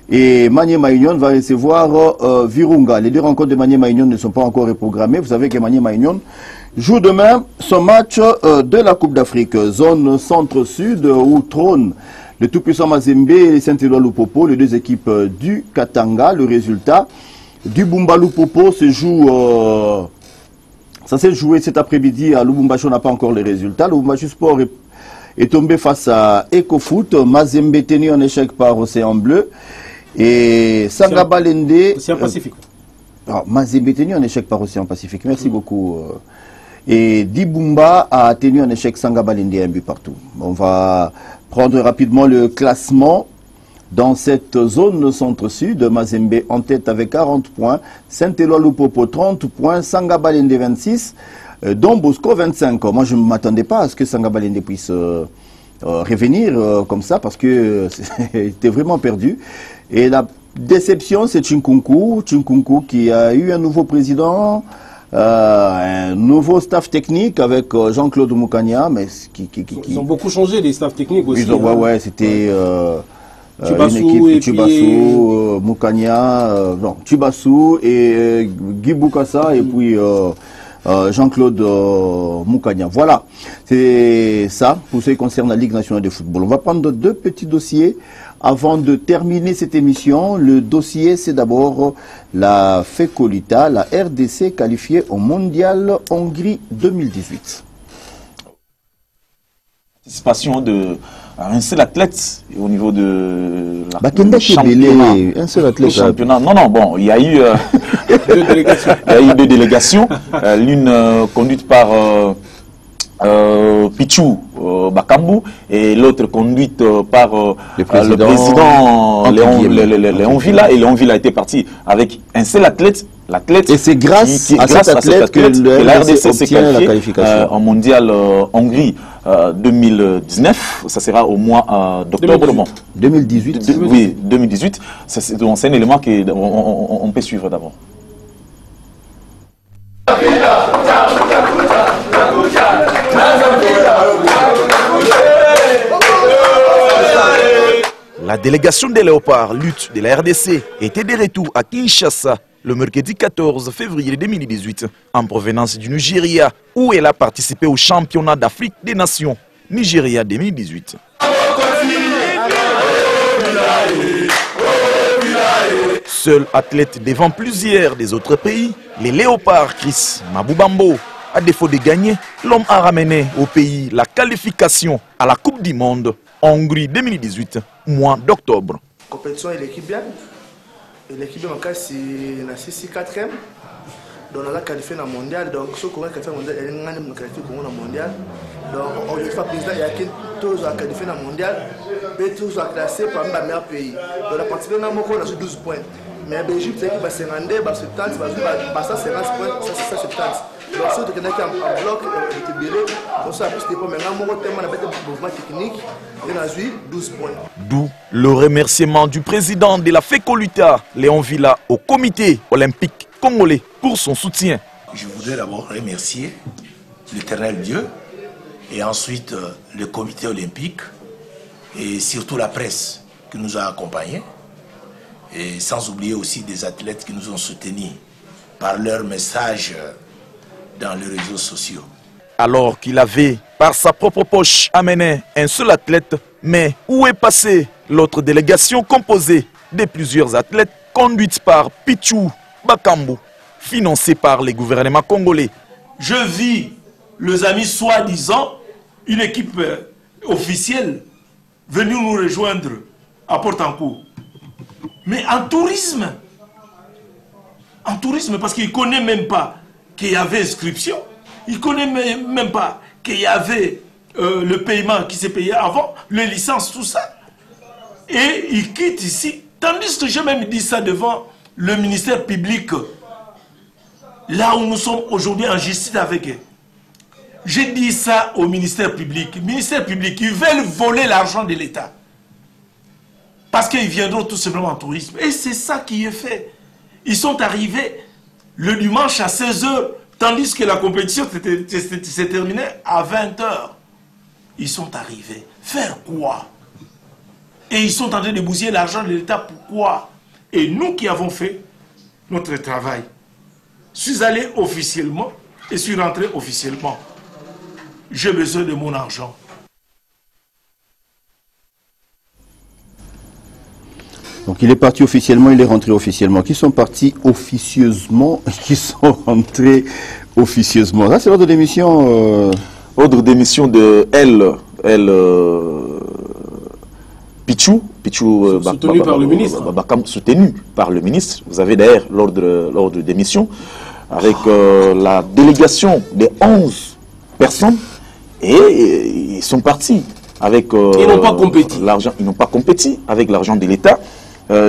Et Maniema Union va recevoir Virunga. Les deux rencontres de Maniema Union ne sont pas encore reprogrammées. Vous savez que Maniema Union joue demain son match de la Coupe d'Afrique. Zone centre-sud où trône le tout-puissant Mazembe et Saint-Éloi Lupopo, les deux équipes du Katanga. Le résultat du Bumba Lupopo se joue... ça s'est joué cet après-midi à Lubumbashi. On n'a pas encore les résultats. Lubumbashi Sport est tombé face à EcoFoot. Mazembe tenu en échec par Océan Bleu. Et Sangabalende... Océan Pacifique. Mazembe tenu en échec par Océan Pacifique. Merci beaucoup. Et Dibumba a tenu en échec Sangabalende un but partout. On va prendre rapidement le classement dans cette zone centre-sud. Mazembe en tête avec 40 points. Saint-Éloi Lupopo 30 points. Sangabalende 26. Don Bosco 25. Moi je ne m'attendais pas à ce que Sangabalende puisse revenir comme ça parce que était vraiment perdu. Et la déception c'est Chinkunku. Chinkunku qui a eu un nouveau président. Un nouveau staff technique avec Jean-Claude Moukania, mais ils ont beaucoup changé les staffs techniques aussi. Ouais, c'était Tubassou, une équipe Tubassou, Moukania, Tubassou et Guy Boukassa et puis Jean-Claude Moukania. Voilà, c'est ça pour ce qui concerne la Ligue nationale de football. On va prendre deux petits dossiers. Avant de terminer cette émission, le dossier, c'est d'abord la FECOLITA, la RDC qualifiée au Mondial Hongrie 2018. Participation d'un seul athlète au niveau de la championnat. Un seul athlète. Championnat. Non, bon, il y a eu deux délégations. L'une conduite par Pichou Bakambu et l'autre conduite par le président Léon Villa. Et Léon Villa était parti avec un seul athlète. Et c'est grâce à cet athlète que la RDC s'est qualifiée en mondial Hongrie 2019. Ça sera au mois d'octobre. 2018. Oui, 2018. C'est un élément qu'on peut suivre d'abord. La délégation des Léopards lutte de la RDC était de retour à Kinshasa le mercredi 14 février 2018 en provenance du Nigeria où elle a participé au championnat d'Afrique des Nations Nigeria 2018. Seul athlète devant plusieurs des autres pays, les Léopards Chris Mabubambo, à défaut de gagner, l'homme a ramené au pays la qualification à la Coupe du Monde Hongrie 2018, mois d'octobre. La compétition est l'équipe bien. L'équipe en cas c'est la 6-4e. Donc on a qualifié dans le mondial. Donc ce qu'on a qualifié mondial, elle a qualifié pour le mondial. Donc on est président, il y a tous à qualifier dans le mondial, et tous à classer parmi les meilleurs pays. Donc la participation dans le monde, on a 12 points. Mais la Belgique, c'est 52, 70, 50 points, ça 70. Donc ceux qui sont en bloc, on s'est appris mais maintenant on a un mouvement technique, et on a 12 points. D'où le remerciement du président de la FECOLITA, Léon Villa, au comité olympique congolais pour son soutien. Je voudrais d'abord remercier l'Éternel Dieu et ensuite le comité olympique et surtout la presse qui nous a accompagnés et sans oublier aussi des athlètes qui nous ont soutenus par leur message dans les réseaux sociaux. Alors qu'il avait, par sa propre poche, amené un seul athlète, mais où est passée l'autre délégation composée de plusieurs athlètes conduite par Pichou Bakambu, financée par les gouvernements congolais? Je vis les amis soi-disant, une équipe officielle venue nous rejoindre à Portancourt. Mais en tourisme, parce qu'il ne connaît même pas qu'il y avait inscription, il ne connaît même pas qu'il y avait le paiement qui s'est payé avant, les licences, tout ça. Et il quitte ici. Tandis que j'ai même dit ça devant le ministère public, là où nous sommes aujourd'hui en justice avec eux. J'ai dit ça au ministère public. Le ministère public, ils veulent voler l'argent de l'État. Parce qu'ils viendront tout simplement en tourisme. Et c'est ça qui est fait. Ils sont arrivés le dimanche à 16 h, tandis que la compétition s'est terminée à 20 h. Ils sont arrivés. Faire quoi? Et ils sont en train de bousiller l'argent de l'État. Pourquoi? Et nous qui avons fait notre travail, je suis allé officiellement et suis rentré officiellement. J'ai besoin de mon argent. Donc il est parti officiellement, il est rentré officiellement. Qui sont partis officieusement, qui sont rentrés officieusement. Ça c'est l'ordre d'émission. Ordre d'émission de Pichou, soutenu par le ministre. Soutenu par le ministre. Vous avez d'ailleurs l'ordre d'émission avec la délégation de 11 personnes et ils sont partis avec ils n'ont pas compéti. L'argent. Ils n'ont pas compéti avec l'argent de l'État.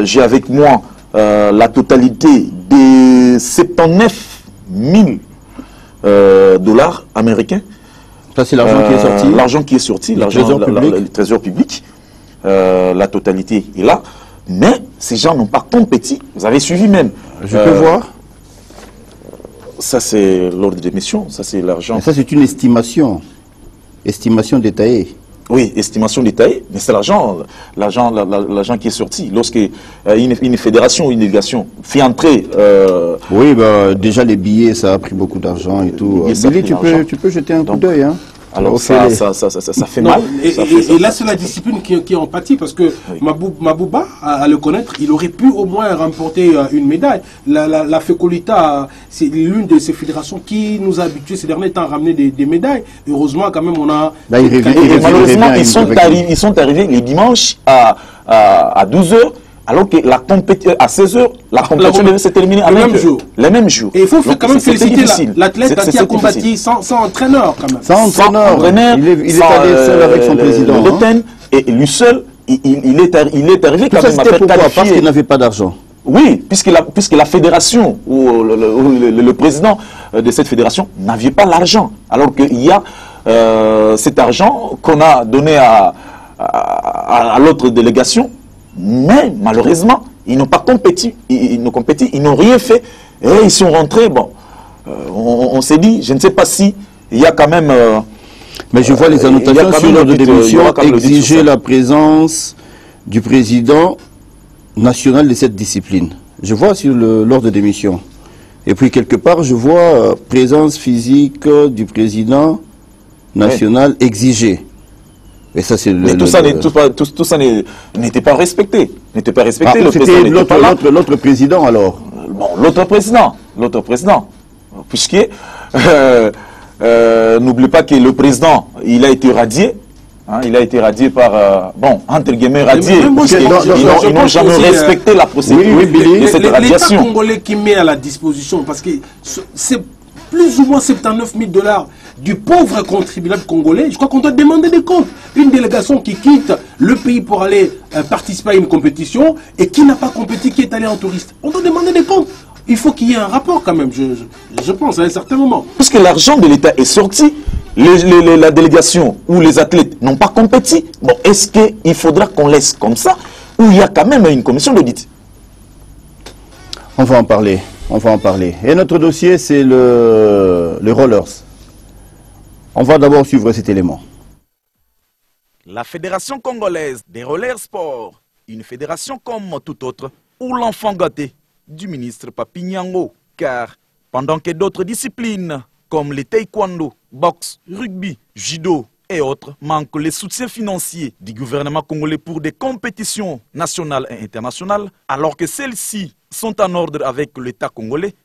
J'ai avec moi la totalité des 79 000 dollars américains. Ça c'est l'argent qui est sorti. L'argent qui est sorti, le trésor public. La totalité est là, mais ces gens n'ont pas compéti. Vous avez suivi même. Je peux voir. Ça c'est l'ordre d'émission, ça c'est l'argent. Ça c'est une estimation, estimation détaillée. Oui, estimation détaillée, mais c'est l'argent qui est sorti. Lorsque une fédération ou une délégation fait entrer... Oui, bah, déjà les billets, ça a pris beaucoup d'argent et tout. Billy, tu peux jeter un coup d'œil, hein. Alors ça fait mal. Et là, c'est la discipline qui en pâtit, parce que Mabouba, à le connaître, il aurait pu au moins remporter une médaille. La Fécolita, c'est l'une de ces fédérations qui nous a habitués ces derniers temps à ramener des médailles. Heureusement, quand même, on a... Là, malheureusement, ils sont arrivés les dimanches à 12 h. Alors que la compétition, à 16 h, la compétition devait se terminer le même jour. Et il faut quand même féliciter l'athlète qui a combattu sans entraîneur quand même. Sans entraîneur. Il est allé seul avec son président. Et lui seul, il est arrivé quand même à faire qualifier. Parce qu'il n'avait pas d'argent. Oui, puisque la fédération ou le président de cette fédération n'avait pas l'argent. Alors qu'il y a cet argent qu'on a donné à l'autre délégation. Mais malheureusement, ils n'ont pas compéti, ils n'ont rien fait. Et ils sont rentrés, bon, on s'est dit, je ne sais pas si il y a quand même... mais je vois les annotations sur l'ordre d'émission, exiger la présence du président national de cette discipline. Je vois sur l'ordre d'émission. Et puis quelque part, je vois présence physique du président national exigée. Et ça, mais tout ça n'était pas respecté. C'était l'autre président alors. Bon, l'autre président. Puisque, n'oubliez pas que le président, il a été radié. Hein, il a été radié par, bon, entre guillemets, radié. Ils n'ont jamais respecté la procédure de cette radiation. L'État congolais qui met à la disposition, parce que c'est plus ou moins 79 000 dollars du pauvre contribuable congolais, je crois qu'on doit demander des comptes. Une délégation qui quitte le pays pour aller participer à une compétition et qui n'a pas compétit, qui est allé en touriste. On doit demander des comptes. Il faut qu'il y ait un rapport quand même, je pense, à un certain moment. Puisque l'argent de l'État est sorti, la délégation ou les athlètes n'ont pas compétit, bon, est-ce qu'il faudra qu'on laisse comme ça ou il y a quand même une commission d'audit? On va en parler. Et notre dossier, c'est le rollers. On va d'abord suivre cet élément. La Fédération congolaise des rollers sport, une fédération comme toute autre, où l'enfant gâté du ministre Papi Nyango, car pendant que d'autres disciplines, comme les taekwondo, boxe, rugby, judo et autres, manquent les soutiens financiers du gouvernement congolais pour des compétitions nationales et internationales, alors que celles-ci sont en ordre avec l'État congolais,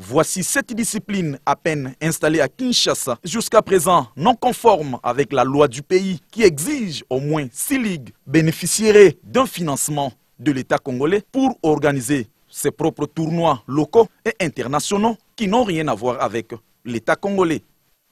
Voici cette discipline à peine installée à Kinshasa, jusqu'à présent non conforme avec la loi du pays qui exige au moins 6 ligues bénéficieraient d'un financement de l'État congolais pour organiser ses propres tournois locaux et internationaux qui n'ont rien à voir avec l'État congolais.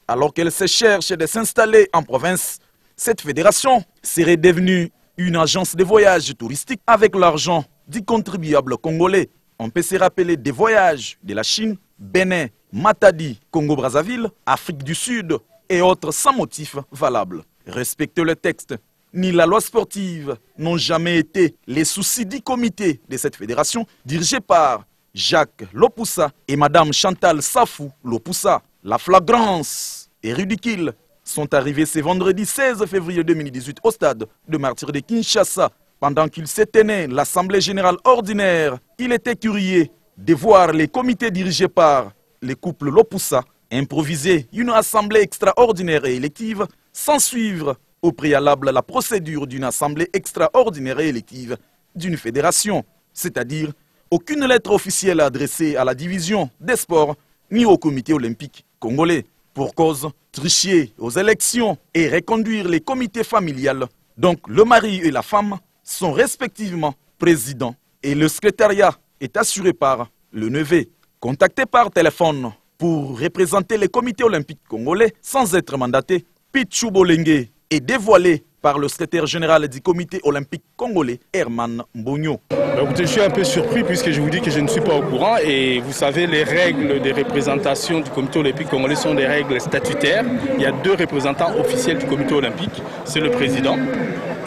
Alors qu'elle se cherche de s'installer en province, cette fédération serait devenue une agence de voyages touristiques avec l'argent du contribuable congolais. On peut se rappeler des voyages de la Chine, Bénin, Matadi, Congo-Brazzaville, Afrique du Sud et autres sans motif valable. Respecter le texte ni la loi sportive n'ont jamais été les soucis du comité de cette fédération dirigée par Jacques Lopussa et Madame Chantal Safou Lopussa. La flagrance et ridicule sont arrivés ce vendredi 16 février 2018 au stade de Martyrs de Kinshasa. Pendant qu'il se tenait l'Assemblée générale ordinaire, il était curieux de voir les comités dirigés par les couples Lopussa improviser une assemblée extraordinaire et élective sans suivre au préalable la procédure d'une assemblée extraordinaire et élective d'une fédération, c'est-à-dire aucune lettre officielle adressée à la division des sports ni au comité olympique congolais, pour cause tricher aux élections et reconduire les comités familiales. Donc le mari et la femme sont respectivement présidents et le secrétariat est assuré par le neveu. Contacté par téléphone pour représenter les comités olympiques congolais sans être mandaté, Pichu Bolenge est dévoilé par le secrétaire général du comité olympique congolais, Herman Mbonyo. Écoutez, je suis un peu surpris puisque je vous dis que je ne suis pas au courant et vous savez, les règles de représentation du comité olympique congolais sont des règles statutaires. Il y a 2 représentants officiels du comité olympique, c'est le président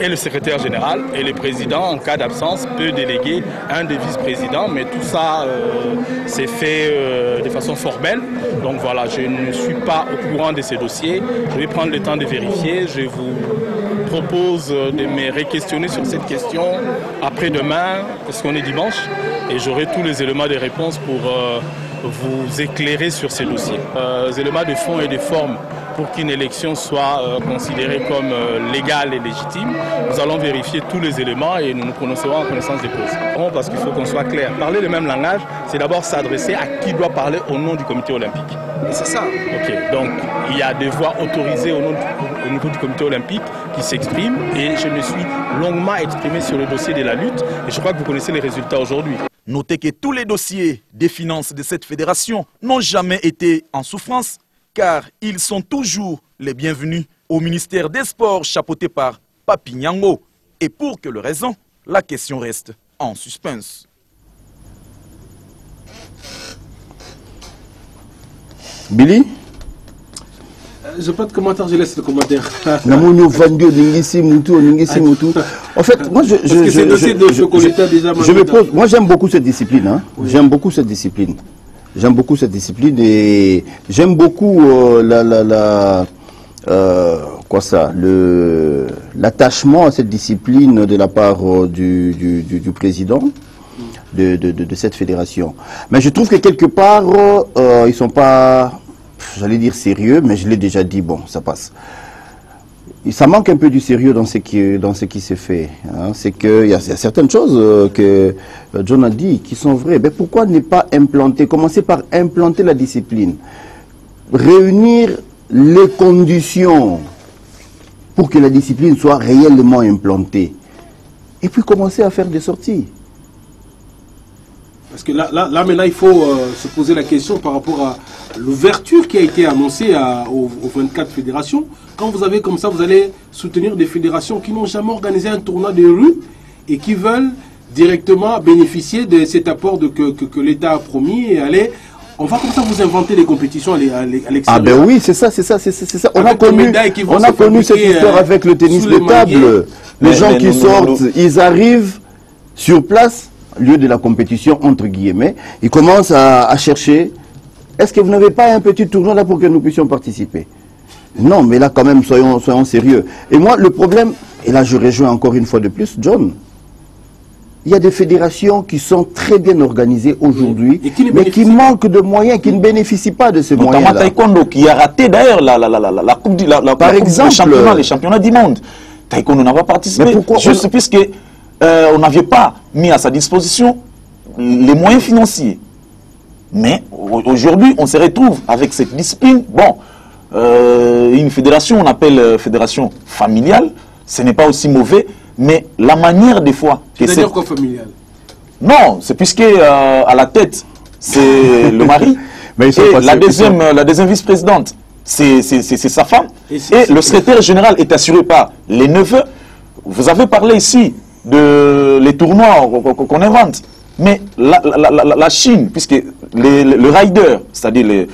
et le secrétaire général. Et le président, en cas d'absence, peut déléguer un des vice-présidents, mais tout ça c'est fait de façon formelle. Donc voilà, je ne suis pas au courant de ces dossiers. Je vais prendre le temps de vérifier. Je vous propose de me réquestionner sur cette question après-demain, parce qu'on est dimanche, et j'aurai tous les éléments de réponse pour vous éclairer sur ces dossiers. Les éléments de fond et de forme pour qu'une élection soit considérée comme légale et légitime. Nous allons vérifier tous les éléments et nous nous prononcerons en connaissance des causes. Parce qu'il faut qu'on soit clair. Parler le même langage, c'est d'abord s'adresser à qui doit parler au nom du comité olympique. Et c'est ça. Ok, donc il y a des voix autorisées au niveau du comité olympique qui s'expriment et je me suis longuement exprimé sur le dossier de la lutte et je crois que vous connaissez les résultats aujourd'hui. Notez que tous les dossiers des finances de cette fédération n'ont jamais été en souffrance car ils sont toujours les bienvenus au ministère des Sports chapeauté par Papi Nyango. Et pour que le raison, la question reste en suspense. Billy? Je n'ai pas de commentaire, je laisse le commentaire. En fait, moi moi j'aime beaucoup cette discipline. Hein. Oui. J'aime beaucoup cette discipline. J'aime beaucoup cette discipline et j'aime beaucoup l'attachement à cette discipline de la part du président de cette fédération. Mais je trouve que quelque part, ils ne sont pas, j'allais dire sérieux, mais je l'ai déjà dit, bon, ça passe. Ça manque un peu du sérieux dans ce qui se fait. Hein. C'est qu'il y a certaines choses que John a dit qui sont vraies. Mais pourquoi ne pas commencer par implanter la discipline, réunir les conditions pour que la discipline soit réellement implantée, et puis commencer à faire des sorties. Parce que là maintenant, il faut se poser la question par rapport à l'ouverture qui a été annoncée aux 24 fédérations. Quand vous avez comme ça, vous allez soutenir des fédérations qui n'ont jamais organisé un tournoi de rue et qui veulent directement bénéficier de cet apport que l'État a promis et aller... On va comme ça vous inventer des compétitions à l'extérieur. Ah ben oui, c'est ça. On a connu cette histoire avec le tennis de table. Les gens qui sortent, ils arrivent sur place, lieu de la compétition, entre guillemets, ils commencent à chercher. Est-ce que vous n'avez pas un petit tournoi là pour que nous puissions participer? Non, mais là quand même, soyons sérieux. Et moi, le problème, et là je rejoins encore une fois de plus, John, il y a des fédérations qui sont très bien organisées aujourd'hui, mais qui manquent de moyens, qui ne bénéficient pas de ces moyens-là. Notamment Taekwondo, qui a raté d'ailleurs la Coupe du les championnats du monde. Taekwondo n'a pas participé, juste puisque on n'avait pas mis à sa disposition les moyens financiers. Mais aujourd'hui, on se retrouve avec cette discipline. Bon, une fédération, on appelle fédération familiale, ce n'est pas aussi mauvais, mais la manière des fois... C'est-à-dire quoi familiale? Non, c'est puisque à la tête, c'est le mari, et la deuxième vice-présidente, c'est sa femme, et le secrétaire général est assuré par les neveux. Vous avez parlé ici de les tournois qu'on invente, mais la Chine, puisque le rider, c'est-à-dire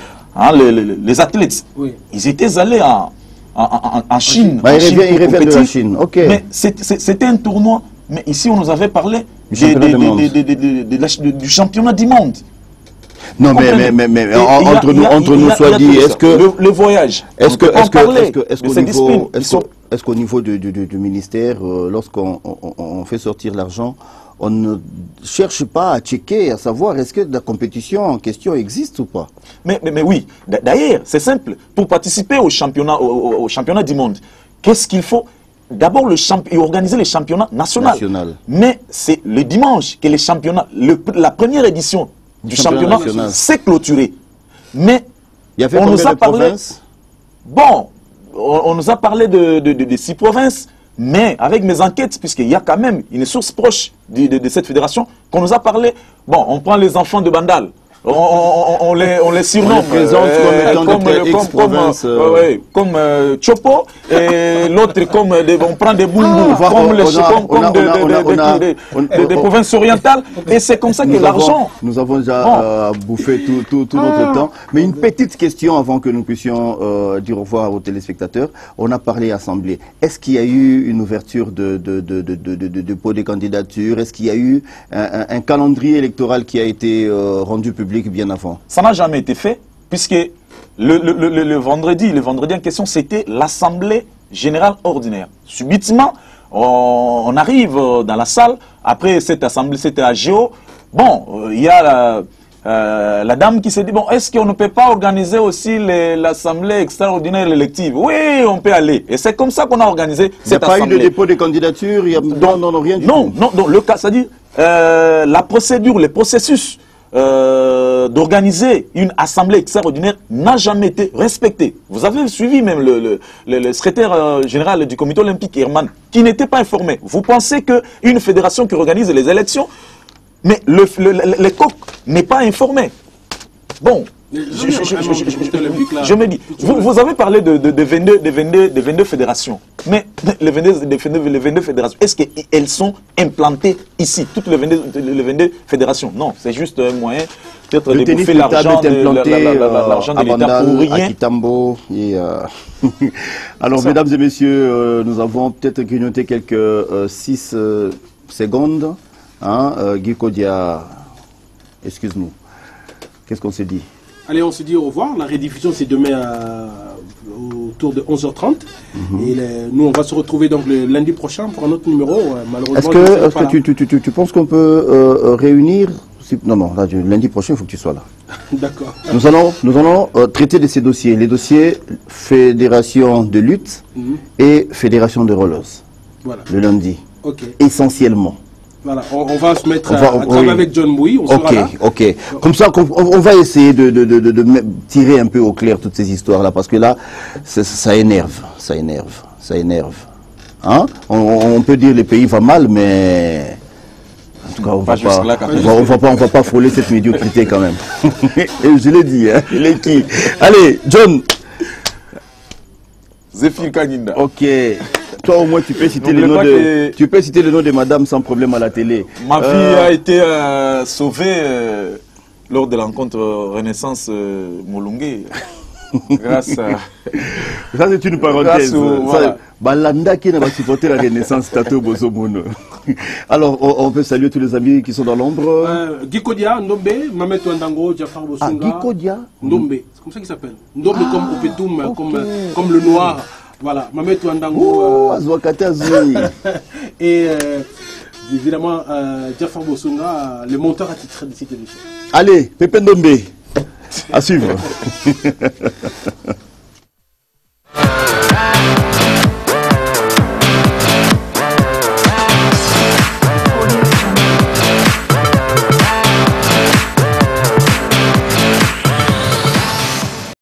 les athlètes, oui, ils étaient allés en Chine. Ils reviennent de la Chine, ok. Mais c'était un tournoi, mais ici on nous avait parlé du championnat du monde. Non, mais entre nous soit dit, est-ce que le voyage, est-ce qu'au niveau du ministère, lorsqu'on fait sortir l'argent, on ne cherche pas à checker, à savoir est-ce que la compétition en question existe ou pas? Mais oui, d'ailleurs, c'est simple. Pour participer au championnat du monde, qu'est-ce qu'il faut? D'abord, organiser les championnats nationaux. Mais c'est le dimanche que les championnats, la première édition du championnat s'est clôturée. Mais on nous a parlé... Bon, on nous a parlé de 6 provinces, mais avec mes enquêtes, puisqu'il y a quand même une source proche de cette fédération, qu'on nous a parlé, bon, on prend les enfants de Bandal, on les surnomme comme Chopo, et l'autre comme on prend des boulbous, comme des provinces orientales, et c'est comme ça que l'argent... Nous avons déjà bouffé tout notre temps, mais une petite question avant que nous puissions dire au revoir aux téléspectateurs. On a parlé assemblée. Est-ce qu'il y a eu une ouverture de dépôt des candidatures? Est-ce qu'il y a eu un calendrier électoral qui a été rendu public bien avant? Ça n'a jamais été fait, puisque le vendredi en question, c'était l'Assemblée générale ordinaire. Subitement, on arrive dans la salle, après cette assemblée, c'était à Géo. Bon, il y a la dame qui s'est dit, bon, est-ce qu'on ne peut pas organiser aussi l'Assemblée extraordinaire élective? Oui, on peut aller. Et c'est comme ça qu'on a organisé cette assemblée. Il n'y a pas eu de dépôt de candidature? Rien du tout. Non, le cas, c'est-à-dire la procédure, le processus d'organiser une assemblée extraordinaire n'a jamais été respecté. Vous avez suivi même le secrétaire général du comité olympique, Herman, qui n'était pas informé. Vous pensez qu'une fédération qui organise les élections, mais le coq n'est pas informé. Bon, je me dis, vous avez parlé de 22 fédérations, mais les 22 fédérations, est-ce qu'elles sont implantées ici, toutes les 22 fédérations? Non, c'est juste un moyen peut-être de bouffer l'argent de l'État pour rien. À Kitambo et alors, mesdames et messieurs, nous avons peut-être grignoté quelques 6 secondes. Guy Kodia, excuse-nous, qu'est-ce qu'on s'est dit? Allez, on se dit au revoir. La rediffusion, c'est demain autour de 11h30. Et nous, on va se retrouver donc le lundi prochain pour un autre numéro. Malheureusement, est-ce que tu penses qu'on peut réunir... Non, là, lundi prochain, il faut que tu sois là. D'accord. Nous allons traiter de ces dossiers. Les dossiers fédération de lutte et fédération de rollers. Voilà. Le lundi. Ok. Essentiellement. Voilà, on va se mettre à travailler avec John Bouy, on sera là. Ok. Comme ça, on va essayer de tirer un peu au clair toutes ces histoires-là, parce que là, ça énerve. Hein? On peut dire que le pays va mal, mais... En tout cas, on va pas frôler cette médiocrité quand même. Et je l'ai dit, hein. Il est qui? Allez, John. Zéphir Kaninda. Ok. Toi au moins tu peux citer le nom de madame sans problème à la télé. Ma fille a été sauvée lors de la rencontre Renaissance Molungue. Grâce à... Ça c'est une parenthèse. Balanda qui n'a pas supporté la Renaissance Tato Bozomono. Alors on peut saluer tous les amis qui sont dans l'ombre. Guy Kodia, Ndombe, Mametou Ndango, Jafar Bosunga. Guy Kodia Ndombe, c'est comme ça qu'il s'appelle. Ndombe comme Opetum, comme le noir. Voilà, Mametou Ndango. Et évidemment, Jafar Bosunga, le monteur attitré de cette émission. Allez, Pépé Ndombe, à suivre.